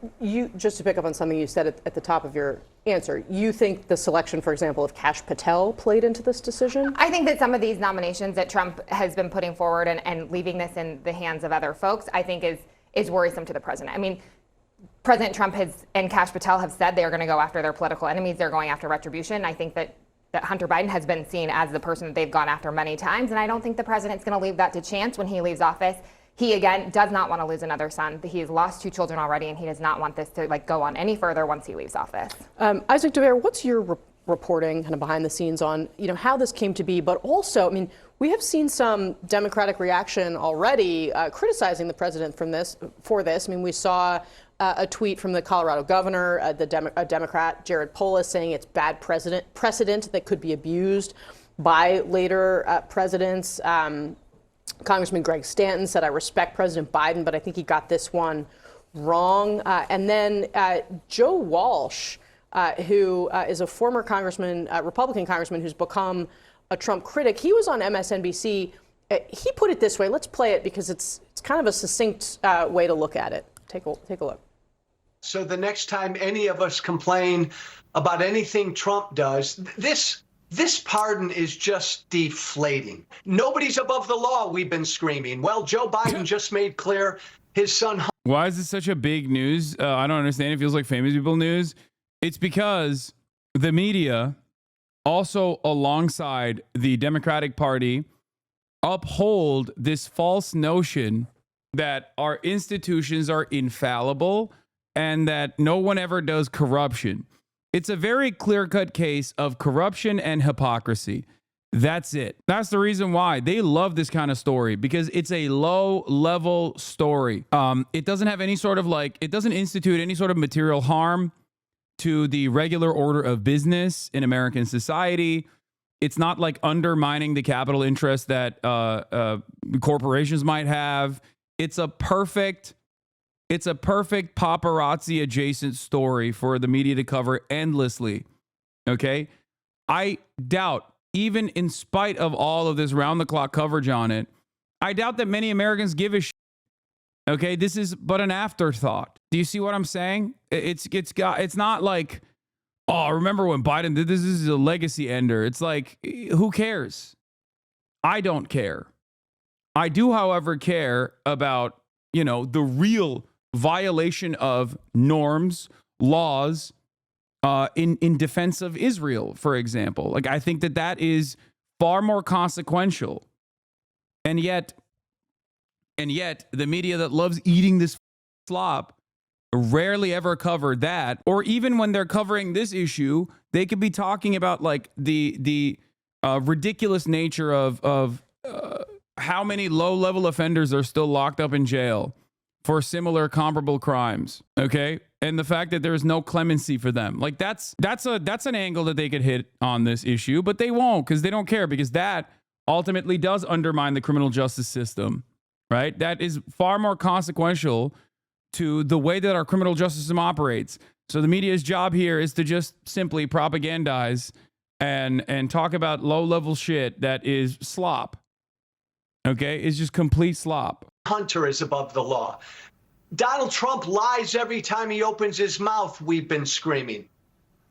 Just to pick up on something you said at the top of your answer, you think the selection, for example, of Kash Patel played into this decision? I think that some of these nominations that Trump has been putting forward and leaving this in the hands of other folks, I think is worrisome to the president. I mean, President Trump and Kash Patel have said they are going to go after their political enemies. They're going after retribution. I think that Hunter Biden has been seen as the person that they've gone after many times. And I don't think the president's going to leave that to chance when he leaves office. He, again, does not want to lose another son. He has lost 2 children already, and he does not want this to go on any further once he leaves office. Isaac Dever, what's your reporting kind of behind the scenes on, how this came to be? But also, we have seen some Democratic reaction already criticizing the president for this. We saw a tweet from the Colorado governor, a Democrat, Jared Polis, saying it's bad precedent that could be abused by later presidents. Congressman Greg Stanton said, I respect President Biden, but I think he got this one wrong. And then Joe Walsh, who is a former congressman, Republican congressman who's become a Trump critic, he was on MSNBC. He put it this way. Let's play it because it's kind of a succinct way to look at it. Take a look. So the next time any of us complain about anything Trump does, this pardon is just deflating. Nobody's above the law, we've been screaming. Well, Joe Biden just made clear his son. Why is this such a big news? I don't understand. It feels like famous people news. It's because the media, also alongside the Democratic Party, uphold this false notion that our institutions are infallible and that no one ever does corruption. It's a very clear-cut case of corruption and hypocrisy. That's it. That's the reason why they love this kind of story, because it's a low-level story. It doesn't have any sort of it doesn't institute any sort of material harm to the regular order of business in American society. It's not like undermining the capital interest that corporations might have. It's a perfect paparazzi adjacent story for the media to cover endlessly. Okay. I doubt, even in spite of all of this round the clock coverage on it, I doubt that many Americans give a shit. Okay. This is but an afterthought. Do you see what I'm saying? It's not like, oh, remember when Biden did this? This is a legacy ender. It's like, who cares? I don't care. I do, however, care about, the real violation of norms, laws, in defense of Israel, for example. I think that is far more consequential. And yet the media that loves eating this slop rarely ever covered that. Or even when they're covering this issue, they could be talking about the ridiculous nature of how many low-level offenders are still locked up in jail for similar comparable crimes. Okay. And the fact that there is no clemency for them. That's an angle that they could hit on this issue, but they won't, because they don't care, because that ultimately does undermine the criminal justice system, right? That is far more consequential to the way that our criminal justice system operates. So the media's job here is to just simply propagandize and talk about low-level shit that is slop. Okay? It's just complete slop. Hunter is above the law. Donald Trump lies every time he opens his mouth, we've been screaming.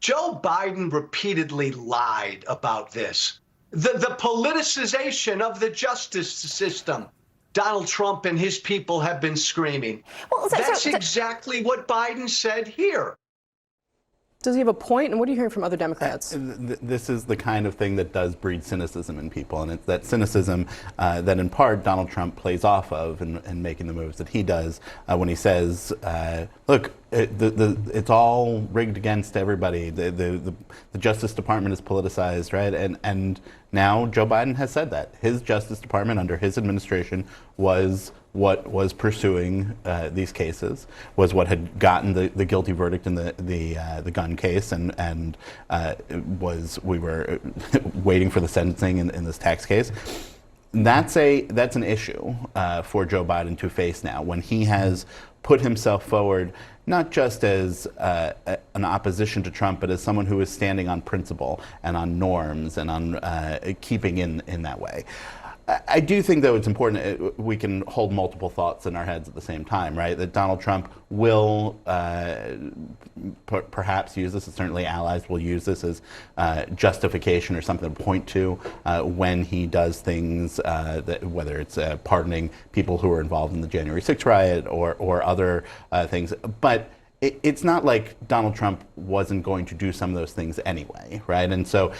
Joe Biden repeatedly lied about this. The politicization of the justice system. Donald Trump and his people have been screaming. Well, that's exactly what Biden said here. Does he have a point? And what are you hearing from other Democrats? This is the kind of thing that does breed cynicism in people. And it's that cynicism that in part Donald Trump plays off of in making the moves that he does when he says, look, it's all rigged against everybody. The Justice Department is politicized, right? And now Joe Biden has said that. His Justice Department under his administration was what was pursuing these cases, was what had gotten the guilty verdict in the gun case, and we were waiting for the sentencing in this tax case. That's an issue for Joe Biden to face now, when he has put himself forward not just as an opposition to Trump, but as someone who is standing on principle and on norms and on keeping in that way. I do think, though, it's important we can hold multiple thoughts in our heads at the same time, right? That Donald Trump will perhaps use this, and certainly allies will use this as justification or something to point to when he does things, whether it's pardoning people who were involved in the January 6th riot or other things. But it's not like Donald Trump wasn't going to do some of those things anyway, right? And so,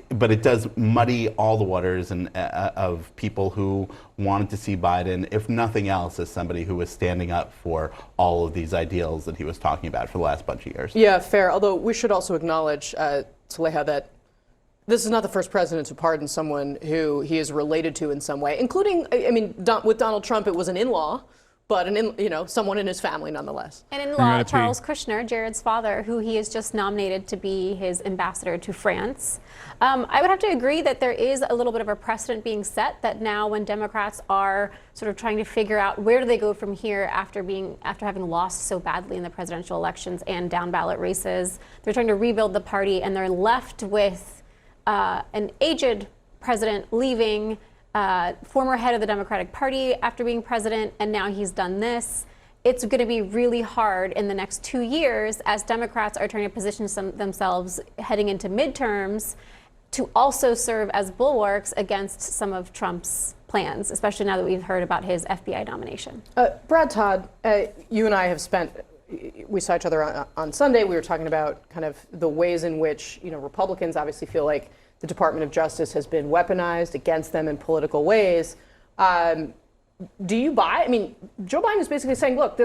but it does muddy all the waters of people who wanted to see Biden, if nothing else, as somebody who was standing up for all of these ideals that he was talking about for the last bunch of years. Yeah, fair. Although we should also acknowledge, Saleha, that this is not the first president to pardon someone who he is related to in some way, including, with Donald Trump, it was an in-law. but someone in his family nonetheless. And in-law Charles Kushner, Jared's father, who he has just nominated to be his ambassador to France. I would have to agree that there is a little bit of a precedent being set that now when Democrats are sort of trying to figure out where do they go from here after having lost so badly in the presidential elections and down ballot races, they're trying to rebuild the party and they're left with an aged president leaving, former head of the Democratic Party after being president, and now he's done this. It's going to be really hard in the next 2 years as Democrats are trying to position themselves heading into midterms to also serve as bulwarks against some of Trump's plans, especially now that we've heard about his FBI nomination. Brad Todd, you and I we saw each other on Sunday. We were talking about kind of the ways in which, Republicans obviously feel like the Department of Justice has been weaponized against them in political ways. Do you buy? I mean, Joe Biden is basically saying, look,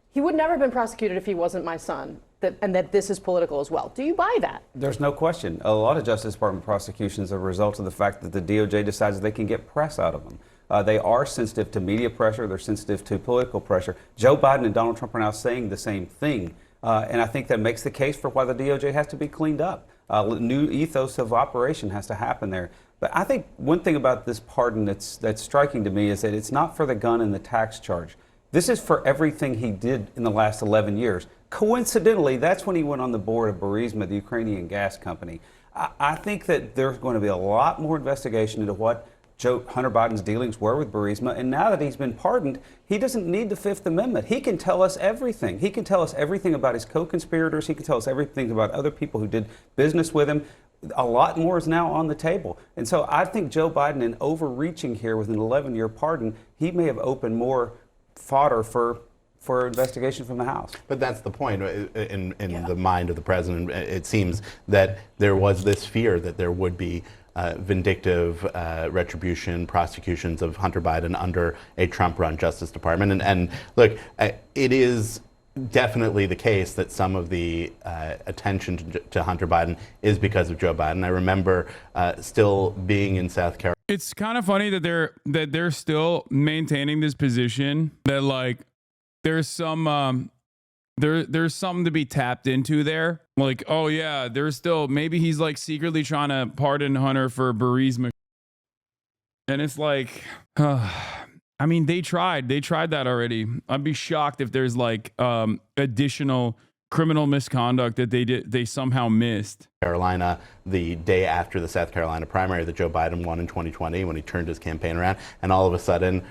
he would never have been prosecuted if he wasn't my son, and that this is political as well. Do you buy that? There's no question. A lot of Justice Department prosecutions are a result of the fact that the DOJ decides they can get press out of them. They are sensitive to media pressure. They're sensitive to political pressure. Joe Biden and Donald Trump are now saying the same thing. And I think that makes the case for why the DOJ has to be cleaned up. New ethos of operation has to happen there. But I think one thing about this pardon that's striking to me is that it's not for the gun and the tax charge. This is for everything he did in the last 11 years. Coincidentally, that's when he went on the board of Burisma, the Ukrainian gas company. I think that there's going to be a lot more investigation into what Hunter Biden's dealings were with Burisma, and now that he's been pardoned, he doesn't need the Fifth Amendment. He can tell us everything. He can tell us everything about his co-conspirators. He can tell us everything about other people who did business with him. A lot more is now on the table. And so I think Joe Biden, in overreaching here with an 11-year pardon, he may have opened more fodder for investigation from the House. But that's the point. In the mind of the president, it seems that there was this fear that there would be vindictive retribution prosecutions of Hunter Biden under a Trump-run Justice Department. And look, it is definitely the case that some of the attention to Hunter Biden is because of Joe Biden. I remember still being in South Carolina. It's kind of funny that they're still maintaining this position that like there's some there's something to be tapped into there. Like, oh yeah, there's still, maybe he's like secretly trying to pardon Hunter for Burisma. And it's like, I mean, they tried that already. I'd be shocked if there's like additional criminal misconduct that they somehow missed. Carolina, the day after the South Carolina primary that Joe Biden won in 2020, when he turned his campaign around, and all of a sudden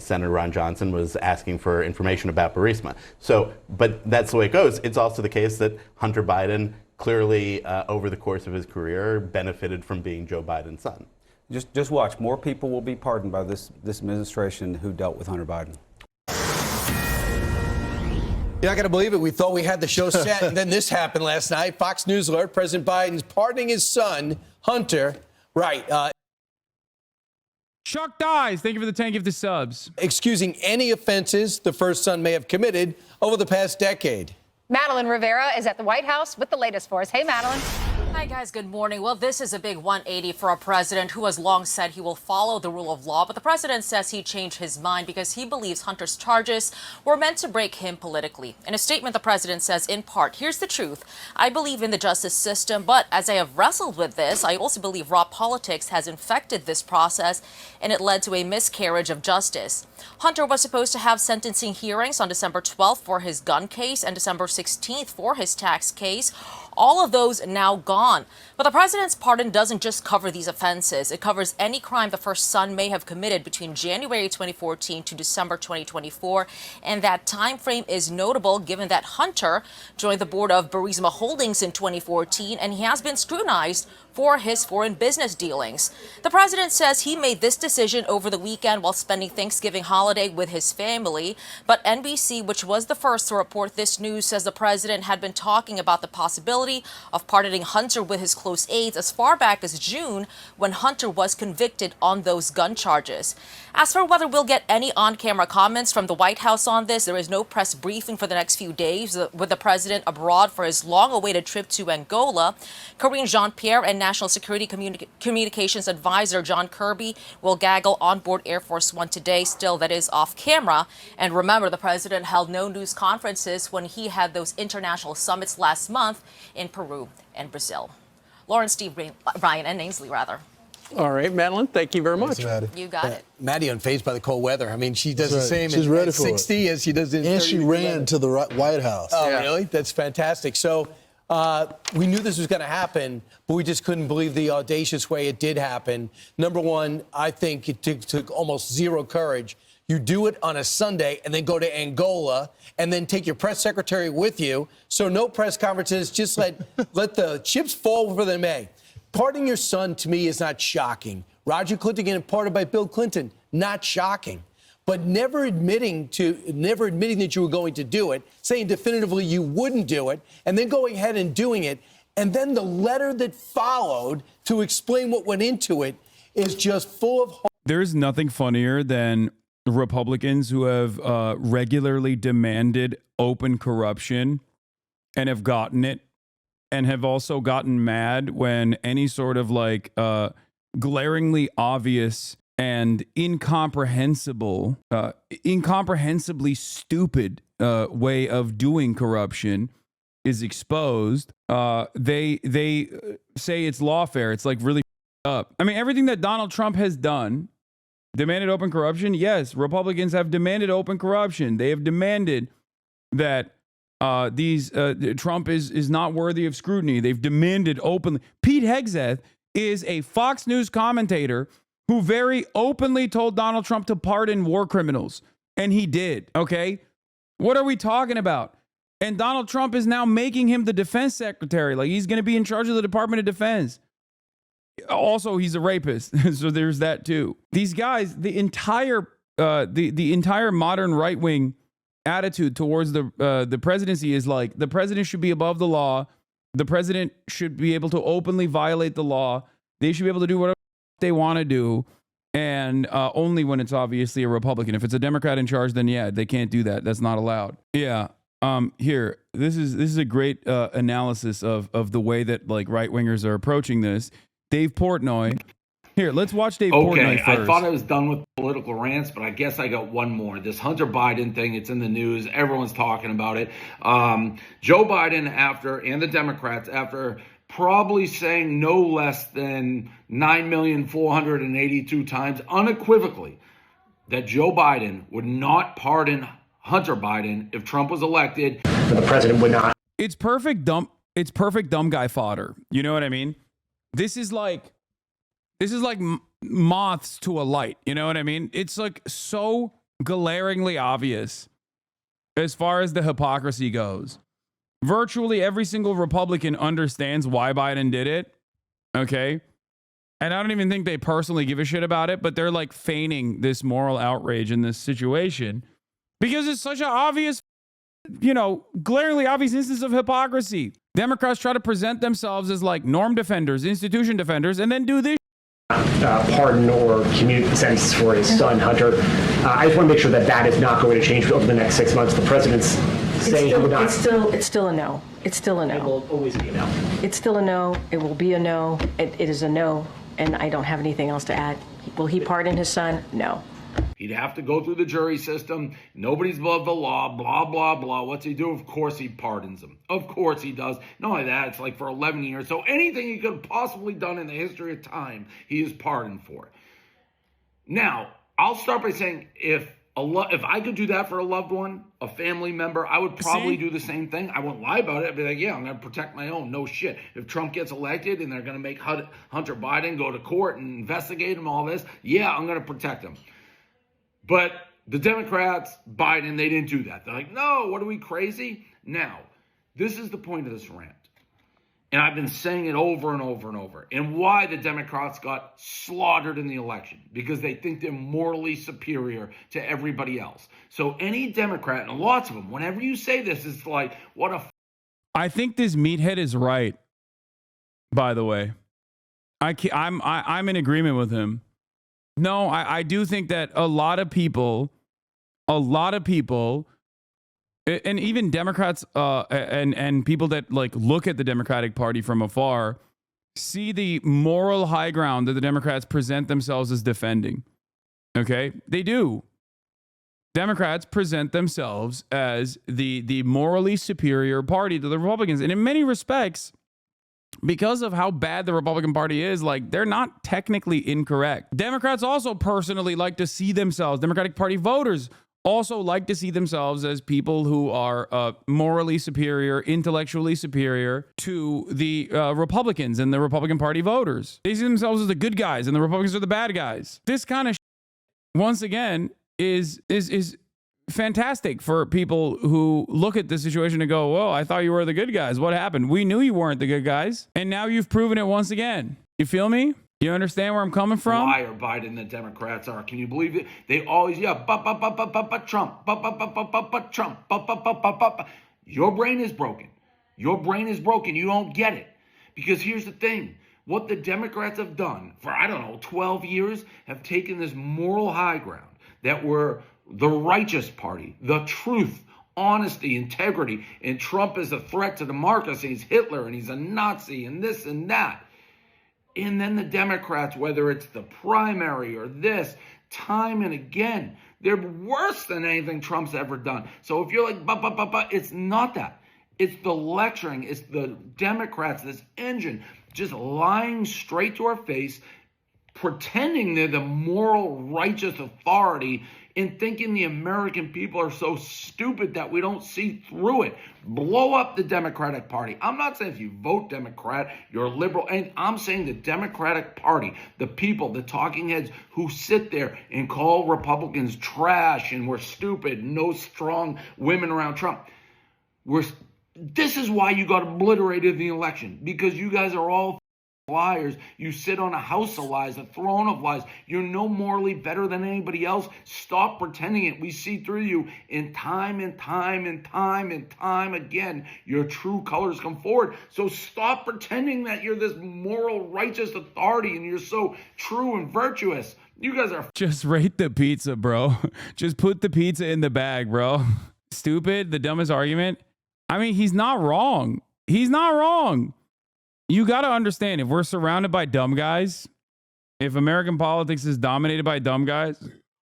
Senator Ron Johnson was asking for information about Burisma. So, but that's the way it goes. It's also the case that Hunter Biden clearly over the course of his career benefited from being Joe Biden's son. Just watch. More people will be pardoned by this administration who dealt with Hunter Biden. You're not going to believe it. We thought we had the show set, and then this happened last night. Fox News alert, President Biden's pardoning his son, Hunter. Right. Chuck Dies, thank you for the 10 gifted subs. Excusing any offenses the first son may have committed over the past decade. Madeline Rivera is at the White House with the latest for us. Hey, Madeline. Hi, guys. Good morning. Well, this is a big 180 for a president who has long said he will follow the rule of law. But the president says he changed his mind because he believes Hunter's charges were meant to break him politically. In a statement, the president says, in part, here's the truth. I believe in the justice system, but as I have wrestled with this, I also believe raw politics has infected this process and it led to a miscarriage of justice. Hunter was supposed to have sentencing hearings on December 12th for his gun case and December 16th for his tax case. All of those now gone. But the president's pardon doesn't just cover these offenses. It covers any crime the first son may have committed between January 2014 to December 2024. And that time frame is notable given that Hunter joined the board of Burisma Holdings in 2014, and he has been scrutinized for his foreign business dealings. The president says he made this decision over the weekend while spending Thanksgiving holiday with his family. But NBC, which was the first to report this news, says the president had been talking about the possibility of pardoning Hunter Hunter with his close aides as far back as June, when Hunter was convicted on those gun charges. As for whether we'll get any on-camera comments from the White House on this, there is no press briefing for the next few days, with the president abroad for his long-awaited trip to Angola. Karine Jean-Pierre and National Security Communications Advisor John Kirby will gaggle on board Air Force One today, still that is off camera. And remember, the president held no news conferences when he had those international summits last month in Peru and Brazil. Lauren, Steve, Ryan, and Ainsley, rather. All right, Madeline, thank you very much. You got it. Maddie unfazed by the cold weather. I mean, she does the same She's ready at for 60 as she does in And 30 she ran to the White House. Oh, really? That's fantastic. So we knew this was going to happen, but we just couldn't believe the audacious way it did happen. Number one, I think it took almost zero courage. You do it on a Sunday and then go to Angola and then take your press secretary with you. So no press conferences, just let the chips fall where they may. Pardoning your son, to me, is not shocking. Roger Clinton getting pardoned by Bill Clinton, not shocking. But never admitting that you were going to do it, saying definitively you wouldn't do it, and then going ahead and doing it, and then the letter that followed to explain what went into it is just full of... There's nothing funnier than Republicans who have regularly demanded open corruption and have gotten it, and have also gotten mad when any sort of glaringly obvious and incomprehensibly stupid way of doing corruption is exposed. They say it's lawfare. It's like really up. I mean, everything that Donald Trump has done, demanded open corruption. Yes, Republicans have demanded open corruption. They have demanded that Trump is not worthy of scrutiny. They've demanded openly. Pete Hegseth is a Fox News commentator who very openly told Donald Trump to pardon war criminals. And he did, okay? What are we talking about? And Donald Trump is now making him the defense secretary. Like, he's going to be in charge of the Department of Defense. Also, he's a rapist, so there's that too. These guys, the entire modern right wing attitude towards the presidency is like the president should be above the law. The president should be able to openly violate the law. They should be able to do whatever they want to do, and only when it's obviously a Republican. If it's a Democrat in charge, then yeah, they can't do that. That's not allowed. Yeah. Here, this is a great analysis of the way that like right wingers are approaching this. Dave Portnoy. Here, let's watch Dave Portnoy first. I thought I was done with political rants, but I guess I got one more. This Hunter Biden thing, it's in the news. Everyone's talking about it. Joe Biden, and the Democrats, after probably saying no less than 9,482 times unequivocally that Joe Biden would not pardon Hunter Biden if Trump was elected. The president would not. It's perfect dumb guy fodder. You know what I mean? This is like moths to a light. You know what I mean? It's like so glaringly obvious as far as the hypocrisy goes. Virtually every single Republican understands why Biden did it. Okay. And I don't even think they personally give a shit about it, but they're like feigning this moral outrage in this situation because it's such an obvious, glaringly obvious instance of hypocrisy. Democrats try to present themselves as like norm defenders, institution defenders, and then do this. Pardon or commute the sentence for his son, Hunter. I just want to make sure that is not going to change over the next 6 months. The president's saying he would not. It's still a no. It's still a no. It will always be a no. It's still a no. It will be a no. It is a no. And I don't have anything else to add. Will he pardon his son? No. He'd have to go through the jury system. Nobody's above the law, blah, blah, blah. What's he do? Of course he pardons him. Of course he does. Not only that, it's like for 11 years. So anything he could have possibly done in the history of time, he is pardoned for. Now, I'll start by saying if I could do that for a loved one, a family member, I would probably do the same thing. I won't lie about it. I'd be like, yeah, I'm going to protect my own. No shit. If Trump gets elected and they're going to make Hunter Biden go to court and investigate him, all this, yeah, I'm going to protect him. But the Democrats, Biden, they didn't do that. They're like, no, what are we, crazy? Now, this is the point of this rant. And I've been saying it over and over and over. And why the Democrats got slaughtered in the election. Because they think they're morally superior to everybody else. So any Democrat, and lots of them, whenever you say this, it's like, what a... I think this meathead is right. by the way. I'm in agreement with him. No, I do think that a lot of people, and even Democrats and people that like look at the Democratic Party from afar, see the moral high ground that the Democrats present themselves as defending. Okay? They do. Democrats present themselves as the morally superior party to the Republicans. And in many respects, because of how bad the Republican Party is, like, they're not technically incorrect. Democrats also personally like to see themselves, Democratic Party voters also like to see themselves as people who are morally superior, intellectually superior to the Republicans and the Republican Party voters. They see themselves as the good guys and the Republicans are the bad guys. This kind of once again is fantastic for people who look at the situation and go, whoa, I thought you were the good guys. What happened? We knew you weren't the good guys. And now you've proven it once again. You feel me? You understand where I'm coming from? Liar Biden, the Democrats are. Can you believe it? They always, Trump, Trump, Your brain is broken. Your brain is broken. You don't get it. Because here's the thing. What the Democrats have done for, 12 years, have taken this moral high ground that we're the righteous party, the truth, honesty, integrity, and Trump is a threat to democracy. He's Hitler and he's a Nazi and this and that. And then the Democrats, whether it's the primary or this, time and again, they're worse than anything Trump's ever done. So if you're like, it's not that. It's the lecturing. It's the Democrats, this engine, just lying straight to our face, pretending they're the moral, righteous authority and thinking the American people are so stupid that we don't see through it. Blow up the Democratic Party. I'm not saying if you vote Democrat, you're a liberal. And I'm saying the Democratic Party, the people, the talking heads who sit there and call Republicans trash and we're stupid, no strong women around Trump. This is why you got obliterated in the election, because you guys are all liars. You sit on a house of lies, a throne of lies. You're no morally better than anybody else. Stop pretending it. We see through you in time and time and time and time again. Your true colors come forward. So stop pretending that you're this moral, righteous authority and you're so true and virtuous. You guys are just rate the pizza, bro. Just put the pizza in the bag, bro. Stupid, the dumbest argument. I mean, he's not wrong. He's not wrong. You got to understand, if we're surrounded by dumb guys, if American politics is dominated by dumb guys,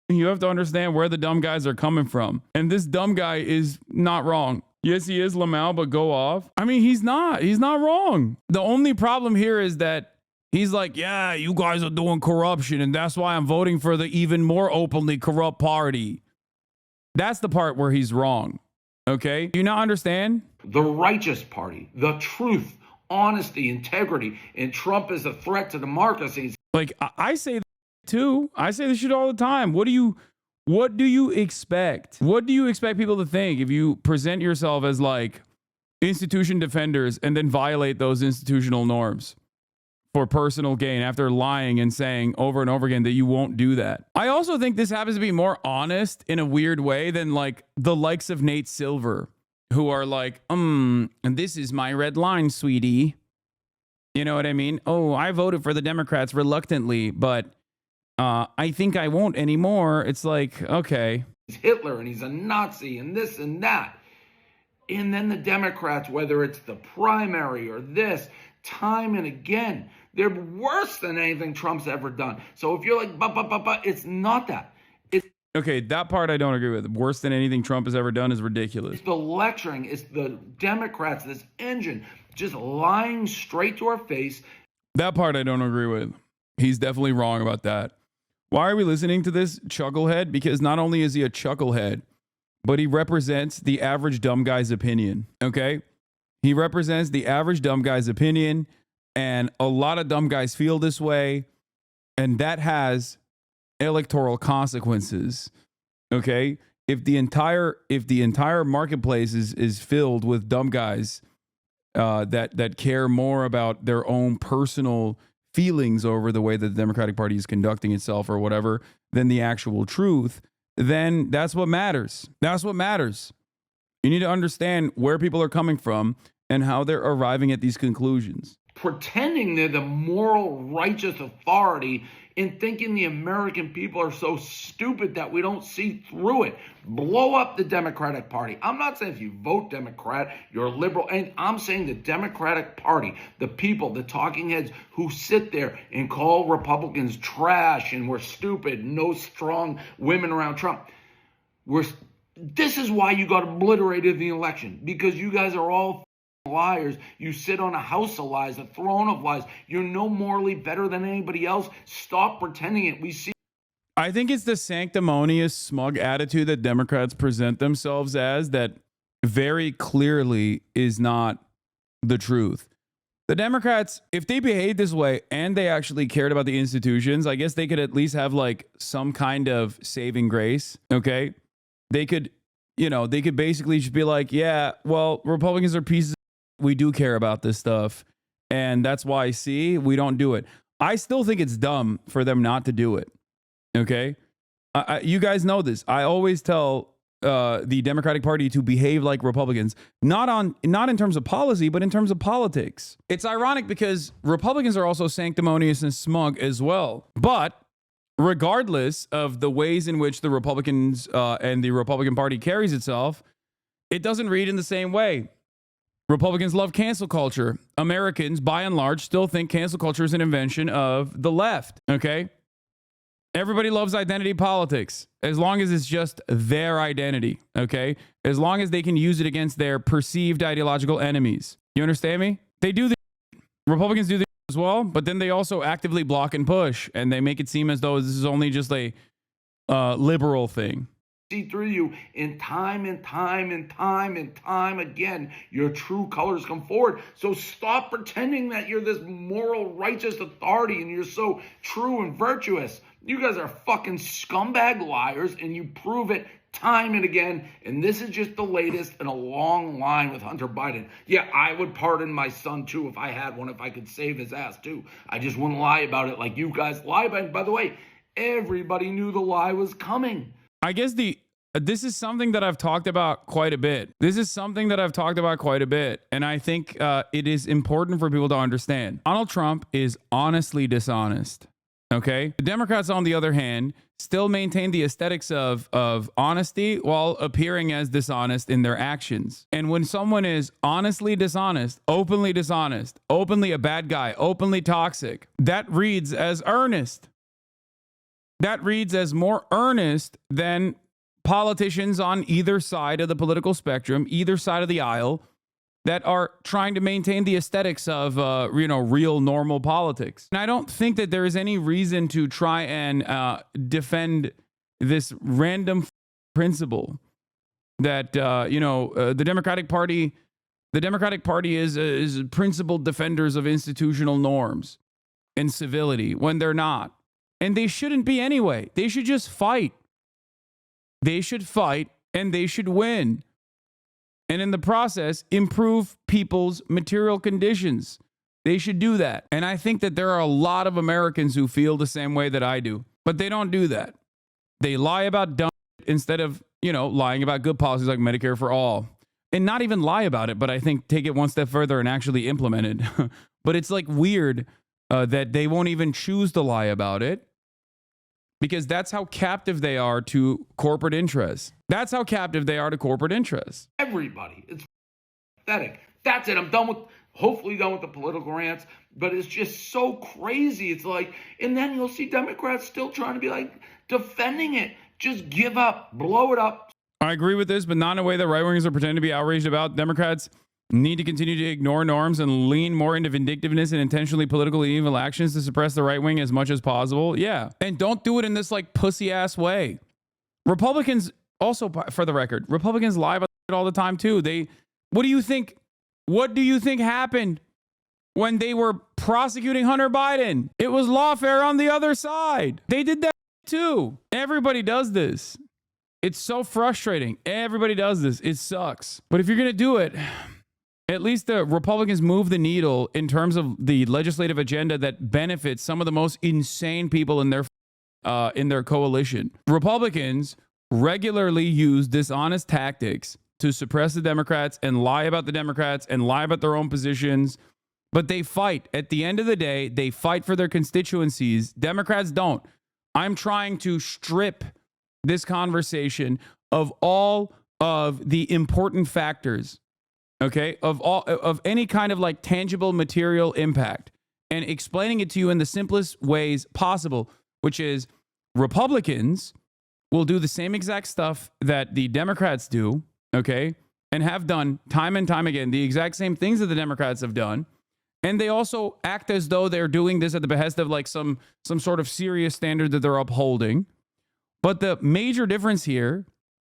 you have to understand where the dumb guys are coming from. And this dumb guy is not wrong. Yes, he is Lamau, but go off. I mean, he's not wrong. The only problem here is that he's like, yeah, you guys are doing corruption, and that's why I'm voting for the even more openly corrupt party. That's the part where he's wrong. Okay? Do you not understand? The righteous party, the truth, honesty, integrity, and Trump is a threat to democracy. Like, I say that too. I say this shit all the time. What do you expect? What do you expect people to think if you present yourself as like institution defenders and then violate those institutional norms for personal gain after lying and saying over and over again that you won't do that? I also think this happens to be more honest in a weird way than like the likes of Nate Silver, who are like, and this is my red line, sweetie. You know what I mean? Oh, I voted for the Democrats reluctantly, but I think I won't anymore. It's like, okay. He's Hitler and he's a Nazi and this and that. And then the Democrats, whether it's the primary or this, time and again, they're worse than anything Trump's ever done. So if you're like, it's not that. Okay, that part I don't agree with. Worse than anything Trump has ever done is ridiculous. It's the lecturing. It's the Democrats, this engine, just lying straight to our face. That part I don't agree with. He's definitely wrong about that. Why are we listening to this chucklehead? Because not only is he a chucklehead, but he represents the average dumb guy's opinion, okay? He represents the average dumb guy's opinion, and a lot of dumb guys feel this way, and that has electoral consequences. Okay, if the entire marketplace is filled with dumb guys that care more about their own personal feelings over the way that the Democratic Party is conducting itself or whatever than the actual truth, then that's what matters. That's what matters. You need to understand where people are coming from and how they're arriving at these conclusions. pretending they're the moral, righteous authority and thinking the American people are so stupid that we don't see through it. Blow up the Democratic Party. I'm not saying if you vote Democrat, you're liberal. And I'm saying the Democratic Party, the people, the talking heads who sit there and call Republicans trash and we're stupid, no strong women around Trump. This is why you got obliterated in the election, because you guys are all liars. You sit on a house of lies, a throne of lies. You're no morally better than anybody else. Stop pretending it. We see. I think it's the sanctimonious, smug attitude that Democrats present themselves as that very clearly is not the truth. The Democrats, if they behaved this way and they actually cared about the institutions, I guess they could at least have like some kind of saving grace. Okay. They could, they could basically just be like, yeah, well, Republicans are pieces. We do care about this stuff. And that's why, see, we don't do it. I still think it's dumb for them not to do it. Okay. You guys know this. I always tell the Democratic Party to behave like Republicans, not in terms of policy, but in terms of politics. It's ironic because Republicans are also sanctimonious and smug as well. But regardless of the ways in which the Republicans and the Republican Party carries itself, it doesn't read in the same way. Republicans love cancel culture. Americans, by and large, still think cancel culture is an invention of the left. Okay? Everybody loves identity politics as long as it's just their identity. Okay? As long as they can use it against their perceived ideological enemies. You understand me? They do this. Republicans do this as well, but then they also actively block and push, and they make it seem as though this is only just a liberal thing. See through you in time and time and time and time again. Your true colors come forward. So stop pretending that you're this moral, righteous authority and you're so true and virtuous. You guys are fucking scumbag liars, and you prove it time and again. And this is just the latest in a long line with Hunter Biden. Yeah, I would pardon my son too if I had one, if I could save his ass too. I just wouldn't lie about it like you guys lie about it. By the way, everybody knew the lie was coming. I guess this is something that I've talked about quite a bit. And I think it is important for people to understand. Donald Trump is honestly dishonest. Okay? The Democrats, on the other hand, still maintain the aesthetics of honesty while appearing as dishonest in their actions. And when someone is honestly dishonest, openly a bad guy, openly toxic, that reads as earnest. That reads as more earnest than politicians on either side of the political spectrum, either side of the aisle, that are trying to maintain the aesthetics of, real normal politics. And I don't think that there is any reason to try and defend this random principle that, the Democratic Party is principled defenders of institutional norms and civility when they're not. And they shouldn't be anyway. They should just fight. They should fight and they should win. And in the process, improve people's material conditions. They should do that. And I think that there are a lot of Americans who feel the same way that I do. But they don't do that. They lie about dumb instead of, lying about good policies like Medicare for all. And not even lie about it, but I think take it one step further and actually implement it. But it's like weird that they won't even choose to lie about it. Because that's how captive they are to corporate interests. Everybody. It's pathetic. That's it. I'm hopefully done with the political rants. But it's just so crazy. It's like, and then you'll see Democrats still trying to be like defending it. Just give up. Blow it up. I agree with this, but not in a way that right-wingers are pretending to be outraged about. Democrats need to continue to ignore norms and lean more into vindictiveness and intentionally political evil actions to suppress the right wing as much as possible. Yeah. And don't do it in this like pussy ass way. Republicans also, for the record, Republicans lie about it all the time too. What do you think happened when they were prosecuting Hunter Biden? It was lawfare on the other side. They did that too. Everybody does this. It's so frustrating. Everybody does this. It sucks. But if you're going to do it, at least the Republicans move the needle in terms of the legislative agenda that benefits some of the most insane people in their coalition. Republicans regularly use dishonest tactics to suppress the Democrats and lie about the Democrats and lie about their own positions but they fight. At the end of the day, they fight for their constituencies. Democrats don't. I'm trying to strip this conversation of all of the important factors, okay, of any kind of like tangible material impact, and explaining it to you in the simplest ways possible, which is Republicans will do the same exact stuff that the Democrats do, okay, and have done time and time again, the exact same things that the Democrats have done. And they also act as though they're doing this at the behest of like some sort of serious standard that they're upholding. But the major difference here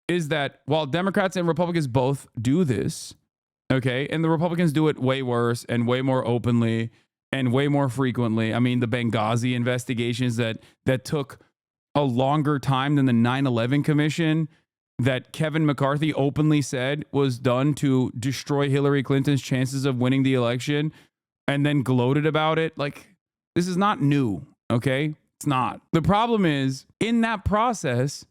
is that while Democrats and Republicans both do this, okay, and the Republicans do it way worse and way more openly and way more frequently. I mean, the Benghazi investigations that took a longer time than the 9/11 Commission that Kevin McCarthy openly said was done to destroy Hillary Clinton's chances of winning the election, and then gloated about it. Like, this is not new, okay? It's not. The problem is, in that process,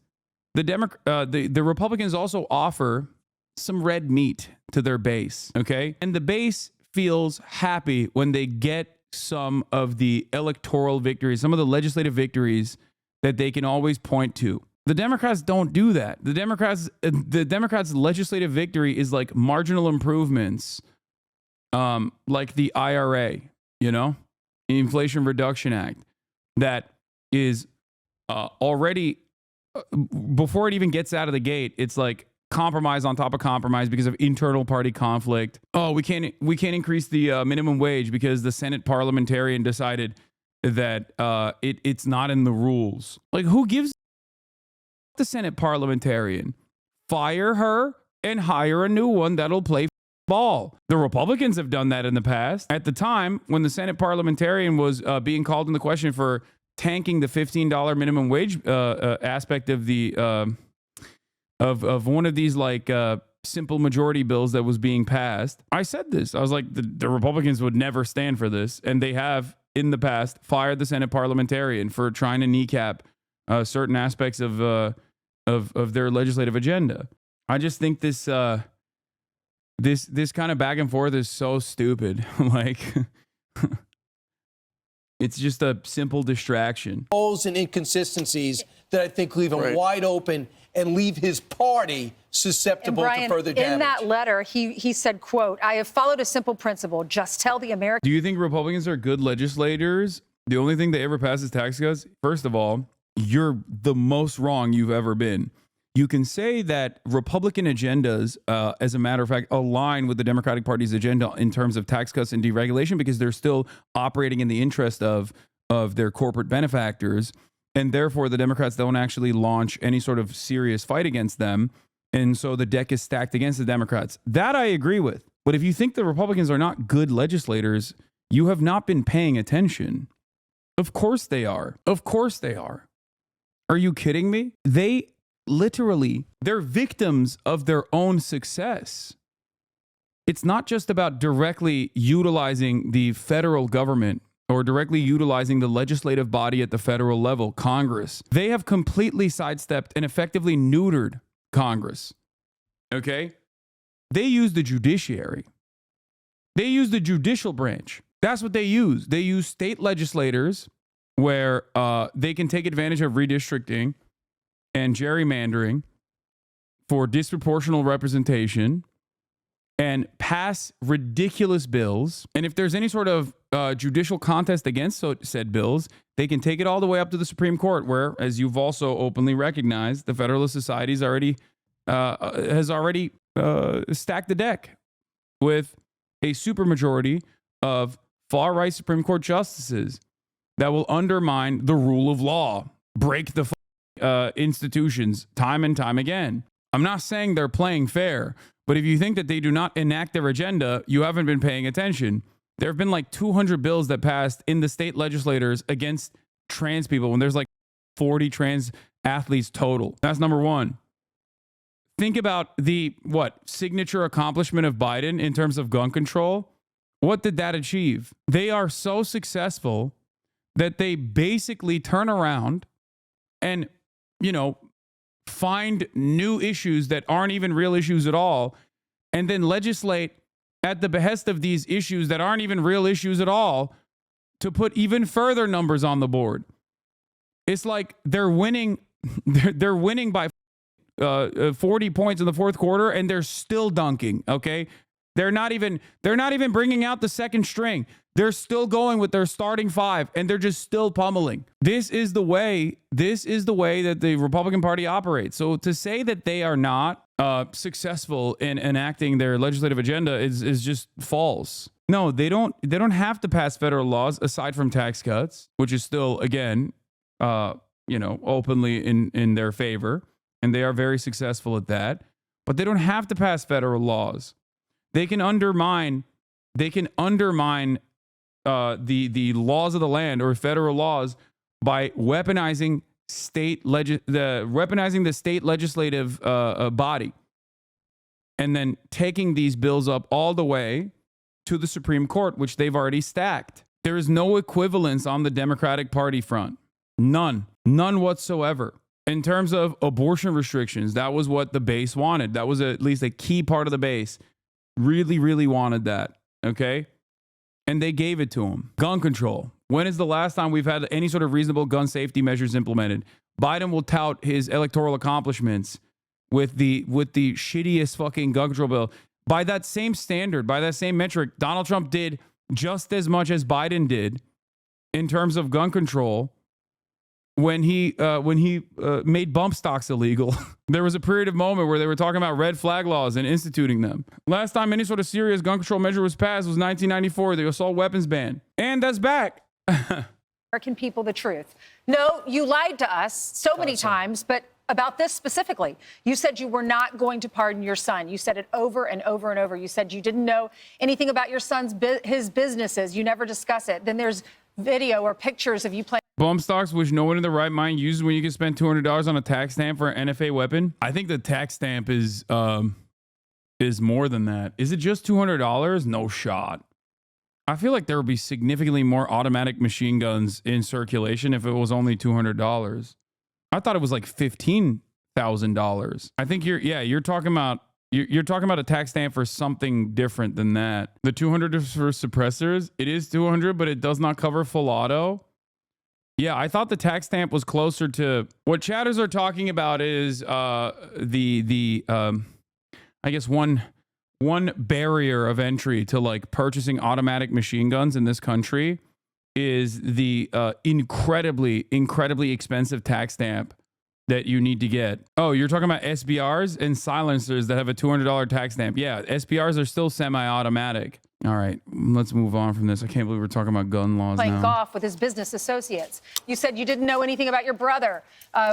the Republicans also offer some red meat to their base, okay? And the base feels happy when they get some of the electoral victories, some of the legislative victories that they can always point to. The Democrats don't do that. The Democrats' legislative victory is like marginal improvements, like the IRA, you know, the Inflation Reduction Act, that is already, before it even gets out of the gate, it's like compromise on top of compromise because of internal party conflict. Oh, we can't increase the minimum wage because the Senate parliamentarian decided that it's not in the rules. Like, who gives the Senate parliamentarian? Fire her and hire a new one that'll play ball. The Republicans have done that in the past. At the time when the Senate parliamentarian was being called into question for tanking the $15 minimum wage aspect of the of one of these like simple majority bills that was being passed, I said this. I was like, the Republicans would never stand for this, and they have in the past fired the Senate parliamentarian for trying to kneecap certain aspects of their legislative agenda. I just think this kind of back and forth is so stupid. Like, it's just a simple distraction. Holes and inconsistencies that I think leave him wide open and leave his party susceptible Brian, to further damage. in that letter, he said, quote, "I have followed a simple principle. Just tell the American." Do you think Republicans are good legislators? The only thing they ever pass is tax cuts? First of all, you're the most wrong you've ever been. You can say that Republican agendas, as a matter of fact, align with the Democratic Party's agenda in terms of tax cuts and deregulation because they're still operating in the interest of their corporate benefactors. And therefore, the Democrats don't actually launch any sort of serious fight against them. And so the deck is stacked against the Democrats. That I agree with. But if you think the Republicans are not good legislators, you have not been paying attention. Of course they are. Of course they are. Are you kidding me? They literally, they're victims of their own success. It's not just about directly utilizing the federal government or directly utilizing the legislative body at the federal level, Congress. They have completely sidestepped and effectively neutered Congress. Okay? They use the judiciary. They use the judicial branch. That's what they use. They use state legislators where they can take advantage of redistricting and gerrymandering for disproportional representation and pass ridiculous bills. And if there's any sort of judicial contest against said bills, they can take it all the way up to the Supreme Court, where, as you've also openly recognized, the Federalist Society has already stacked the deck with a supermajority of far-right Supreme Court justices that will undermine the rule of law, break the institutions time and time again. I'm not saying they're playing fair, but if you think that they do not enact their agenda, you haven't been paying attention. There have been like 200 bills that passed in the state legislators against trans people when there's like 40 trans athletes total. That's number one. Think about the, signature accomplishment of Biden in terms of gun control. What did that achieve? They are so successful that they basically turn around and, find new issues that aren't even real issues at all, and then legislate at the behest of these issues that aren't even real issues at all to put even further numbers on the board. It's like they're winning. They're winning by 40 points in the fourth quarter, and they're still dunking. Okay, they're not even bringing out the second string. They're still going with their starting five, and they're just still pummeling. This is the way that the Republican Party operates. So to say that they are not successful in enacting their legislative agenda is just false. No, they don't have to pass federal laws aside from tax cuts, which is still, again, openly in their favor, and they are very successful at that. But they don't have to pass federal laws. They can undermine the laws of the land or federal laws by weaponizing the state legislative body, and then taking these bills up all the way to the Supreme Court, which they've already stacked. There is no equivalence on the Democratic Party front. None whatsoever. In terms of abortion restrictions, that was what the base wanted. That was at least a key part of the base. Really, really wanted that. Okay? And they gave it to them. Gun control. When is the last time we've had any sort of reasonable gun safety measures implemented? Biden will tout his electoral accomplishments with the shittiest fucking gun control bill. By that same standard, by that same metric, Donald Trump did just as much as Biden did in terms of gun control when he made bump stocks illegal. There was a period of moment where they were talking about red flag laws and instituting them. Last time any sort of serious gun control measure was passed was 1994, the assault weapons ban. And that's back. American people the truth. No, you lied to us so many times, but about this specifically, you said you were not going to pardon your son. You said it over and over and over. You said you didn't know anything about your son's his businesses. You never discuss it. Then there's video or pictures of you playing bump stocks, which no one in the right mind uses when you can spend $200 on a tax stamp for an NFA weapon. I think the tax stamp is more than that. Is it just $200? No shot. I feel like there would be significantly more automatic machine guns in circulation if it was only $200. I thought it was like $15,000. I think you're talking about a tax stamp for something different than that. The $200 is for suppressors. It is $200, but it does not cover full auto. Yeah, I thought the tax stamp was closer to what chatters are talking about is I guess one barrier of entry to like purchasing automatic machine guns in this country is the incredibly expensive tax stamp that you need to get. Oh, you're talking about SBRs and silencers that have a $200 tax stamp. Yeah, SBRs are still semi-automatic. All right, let's move on from this. I can't believe we're talking about gun laws playing now. golf with his business associates. You said you didn't know anything about your brother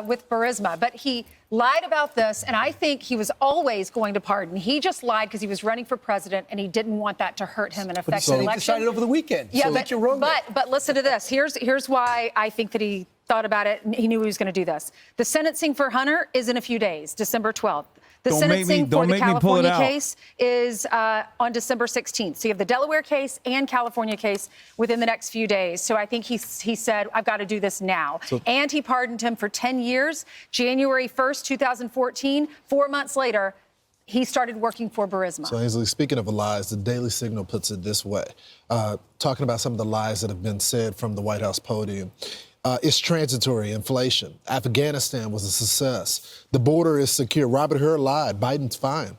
with Burisma, but he lied about this, and I think he was always going to pardon. He just lied because he was running for president, and he didn't want that to hurt him and affect the election. He decided over the weekend. Yeah, so but listen to this. Here's why I think that he thought about it, and he knew he was going to do this. The sentencing for Hunter is in a few days, December 12th. The sentencing for the California case is on December 16th. So you have the Delaware case and California case within the next few days. So I think he said, I've got to do this now. And he pardoned him for 10 years. January 1st, 2014, 4 months later, he started working for Burisma. So, Ainsley, speaking of lies, the Daily Signal puts it this way, talking about some of the lies that have been said from the White House podium. It's transitory inflation. Afghanistan was a success. The border is secure. Robert Hur lied. Biden's fine.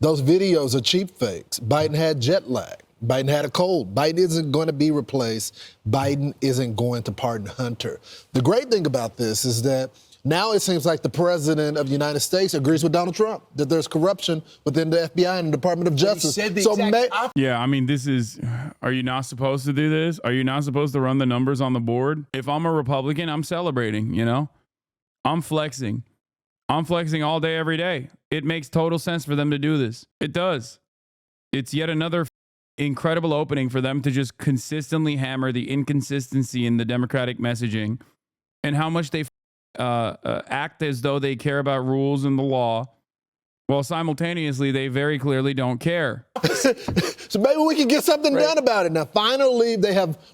Those videos are cheap fakes. Biden had jet lag. Biden had a cold. Biden isn't going to be replaced. Biden isn't going to pardon Hunter. The great thing about this is that now it seems like the president of the United States agrees with Donald Trump that there's corruption within the FBI and the Department of Justice. Yeah, I mean, are you not supposed to do this? Are you not supposed to run the numbers on the board? If I'm a Republican, I'm celebrating, I'm flexing. I'm flexing all day, every day. It makes total sense for them to do this. It does. It's yet another incredible opening for them to just consistently hammer the inconsistency in the Democratic messaging and how much they act as though they care about rules and the law, while simultaneously they very clearly don't care. So maybe we can get something done about it. Now, finally,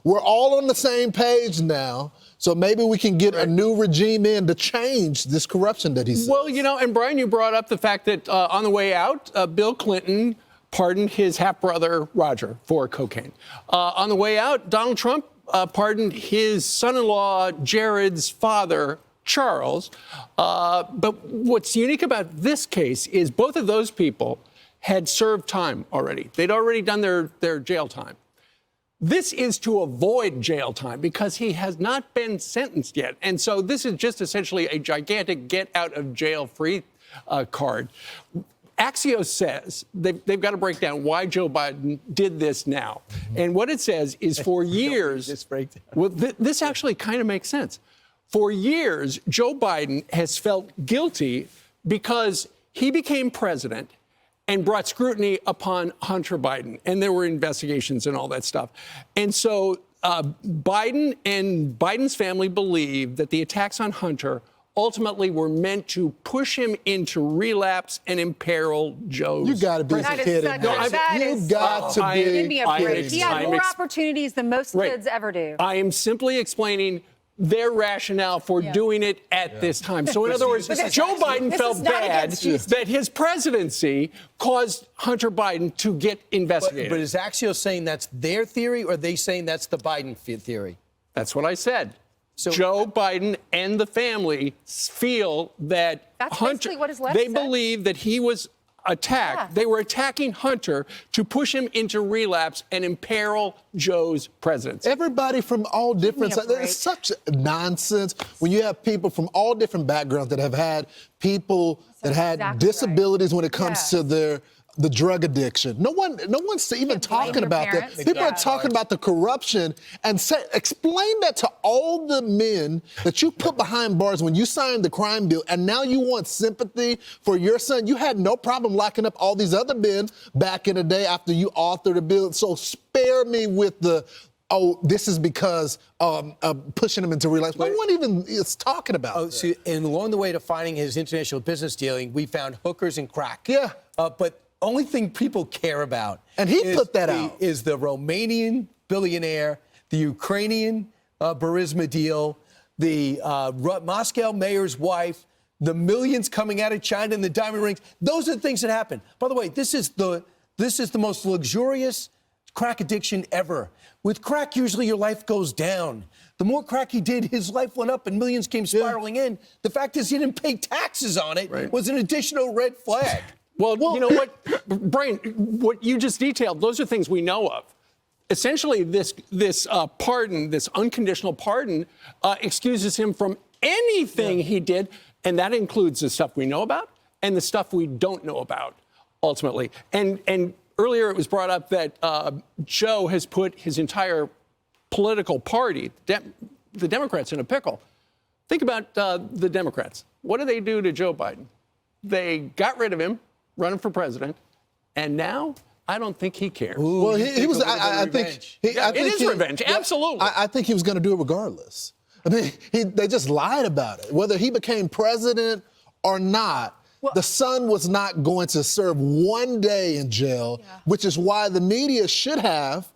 we're all on the same page now. So maybe we can get a new regime in to change this corruption that he says. Well, and Brian, you brought up the fact that on the way out, Bill Clinton pardoned his half-brother, Roger, for cocaine. On the way out, Donald Trump pardoned his son-in-law, Jared's father, Charles. But what's unique about this case is both of those people had served time already. They'd already done their jail time. This is to avoid jail time because he has not been sentenced yet. And so this is just essentially a gigantic get-out-of-jail-free card. Axios says they've got to break down why Joe Biden did this now. And what it says is for years, well, this actually kind of makes sense. For years, Joe Biden has felt guilty because he became president and brought scrutiny upon Hunter Biden. And there were investigations and all that stuff. And so Biden and Biden's family believe that the attacks on Hunter ultimately were meant to push him into relapse and imperil Joe's. You got to be kidding. You've got to be. Give me a break. He had more opportunities than most kids ever do. I am simply explaining their rationale for doing it at this time. So in other words, Joe Biden felt bad that his presidency caused Hunter Biden to get investigated. But is Axios saying that's their theory, or are they saying that's the Biden theory? That's what I said. So Joe Biden and the family feel that Hunter, they believe that he was attacked. Yeah. They were attacking Hunter to push him into relapse and imperil Joe's presidency. Everybody from all different sides. It's such nonsense when you have people from all different backgrounds that have had people that had disabilities when it comes to the drug addiction. No one's even talking about that. People are talking about the corruption and explain that to all the men that you put behind bars when you signed the crime bill, and now you want sympathy for your son. You had no problem locking up all these other men back in the day after you authored a bill. So spare me with the, this is because pushing him into relapse. No one even is talking about that. And along the way to finding his international business dealing, we found hookers and crack. Yeah. But only thing people care about, and he put that out, is the Romanian billionaire, the Ukrainian Burisma deal, the Moscow mayor's wife, the millions coming out of China and the diamond rings. Those are the things that happen. By the way, this is the most luxurious crack addiction ever. With crack, usually your life goes down. The more crack he did, his life went up and millions came spiraling in. The fact is he didn't pay taxes on it was an additional red flag. Well, you know what, Brian, what you just detailed, those are things we know of. Essentially, this pardon, this unconditional pardon, excuses him from anything he did, and that includes the stuff we know about and the stuff we don't know about, ultimately. And earlier it was brought up that Joe has put his entire political party, the Democrats, in a pickle. Think about the Democrats. What do they do to Joe Biden? They got rid of him, running for president, and now I don't think he cares. Well, he was. I think it is revenge. Absolutely. I think he was going to do it regardless. I mean, they just lied about it. Whether he became president or not, the son was not going to serve one day in jail, which is why the media should have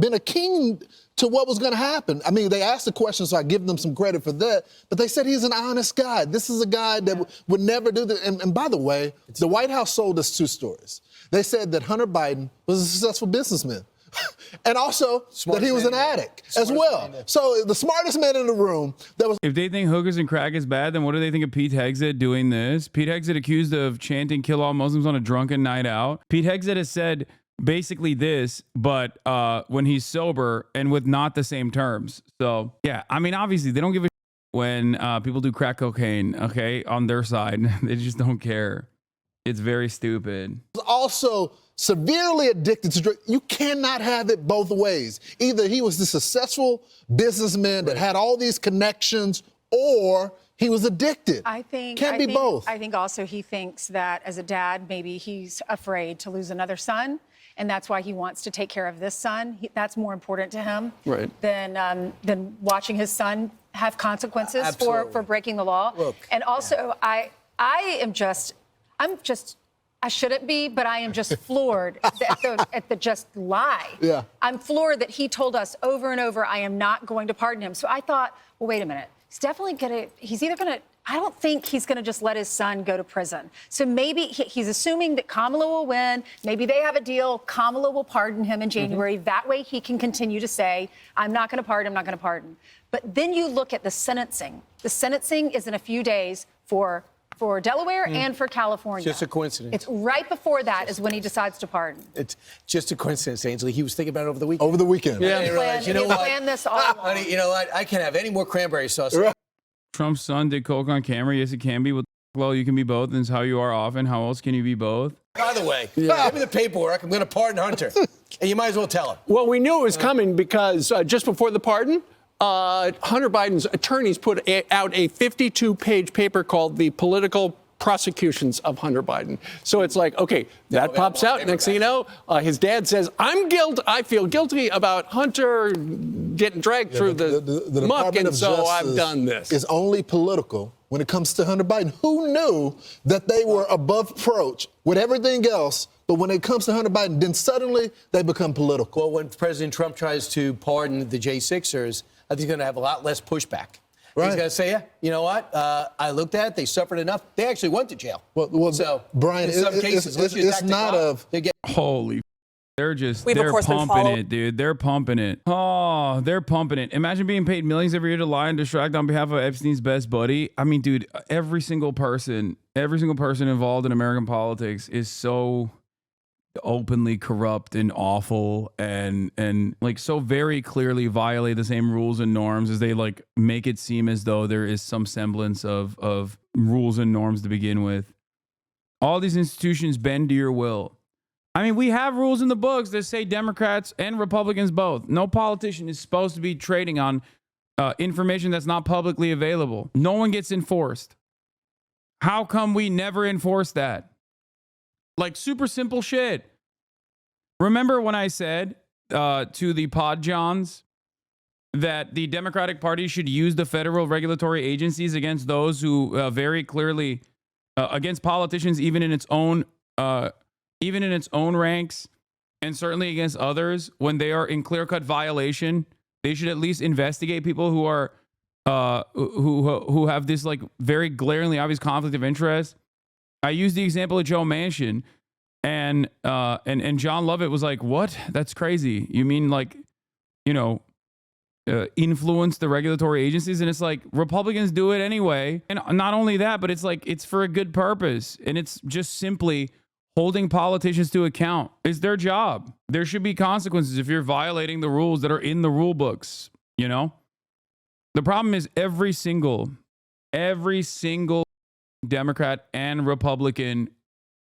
been keen to what was going to happen. I mean, they asked the question, so I give them some credit for that, but they said he's an honest guy. This is a guy that would never do that. And by the way, the White House sold us two stories. They said that Hunter Biden was a successful businessman and also that he was an addict as well. So the smartest man in the room. If they think hookers and crack is bad, then what do they think of Pete Hegseth doing this? Pete Hegseth accused of chanting "Kill all Muslims" on a drunken night out. Pete Hegseth has said basically this, but when he's sober and with not the same terms. So, yeah, I mean, obviously, they don't give a when people do crack cocaine, okay, on their side. They just don't care. It's very stupid. Also severely addicted to drugs. You cannot have it both ways. Either he was the successful businessman that had all these connections, or he was addicted. Can't be both. I think also he thinks that as a dad, maybe he's afraid to lose another son. And that's why he wants to take care of this son. That's more important to him than watching his son have consequences for breaking the law. And also, I shouldn't be, but I am just floored at the just lie. Yeah. I'm floored that he told us over and over, I am not going to pardon him. So I thought, well, wait a minute. He's either going to I don't think he's going to just let his son go to prison. So maybe he's assuming that Kamala will win. Maybe they have a deal. Kamala will pardon him in January. That way he can continue to say, I'm not going to pardon, I'm not going to pardon. But then you look at the sentencing. The sentencing is in a few days for Delaware and for California. Just a coincidence. It's right before that is when he decides to pardon. It's just a coincidence, Ainsley. He was thinking about it over the weekend. Over the weekend. Yeah, I realized, you know what? Planned this all along. Honey, you know what? I can't have any more cranberry sauce. Trump's son did coke on camera. Yes, it can be. Well, you can be both, and it's how you are often. How else can you be both? By the way, give me the paperwork. I'm going to pardon Hunter. And you might as well tell him. Well, we knew it was coming because just before the pardon, Hunter Biden's attorneys put out a 52-page paper called The Political Prosecutions of Hunter Biden. So it's like, okay, that pops out. Next thing you know, his dad says, I feel guilty about Hunter getting dragged through the muck, and so I've done this. It's only political when it comes to Hunter Biden. Who knew that they were above reproach with everything else, but when it comes to Hunter Biden, then suddenly they become political? Well, when President Trump tries to pardon the J6ers, I think he's going to have a lot less pushback. Right. He's going to say, yeah, you know what? I looked at it. They suffered enough. They actually went to jail. Well, so, Brian, in some cases, it's not of... Holy, they're pumping it, dude. They're pumping it. Oh, they're pumping it. Imagine being paid millions every year to lie and distract on behalf of Epstein's best buddy. I mean, dude, every single person involved in American politics is so openly corrupt and awful and like so very clearly violate the same rules and norms as they like make it seem as though there is some semblance of rules and norms to begin with. All these institutions bend to your will. I mean, we have rules in the books that say Democrats and Republicans both. No politician is supposed to be trading on information that's not publicly available. No one gets enforced. How come we never enforce that? Like super simple shit. Remember when I said to the Pod Johns that the Democratic Party should use the federal regulatory agencies against those who very clearly against politicians, even in its own ranks, and certainly against others when they are in clear-cut violation. They should at least investigate people who are who have this like very glaringly obvious conflict of interest. I used the example of Joe Manchin, and John Lovett was like, "What? That's crazy. You mean like, you know, influence the regulatory agencies?" And it's like Republicans do it anyway. And not only that, but it's like it's for a good purpose, and it's just simply holding politicians to account. It's their job. There should be consequences if you're violating the rules that are in the rule books. You know, the problem is every single Democrat and Republican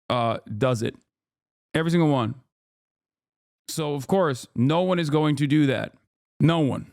does it. Every single one. So, of course, no one is going to do that. No one.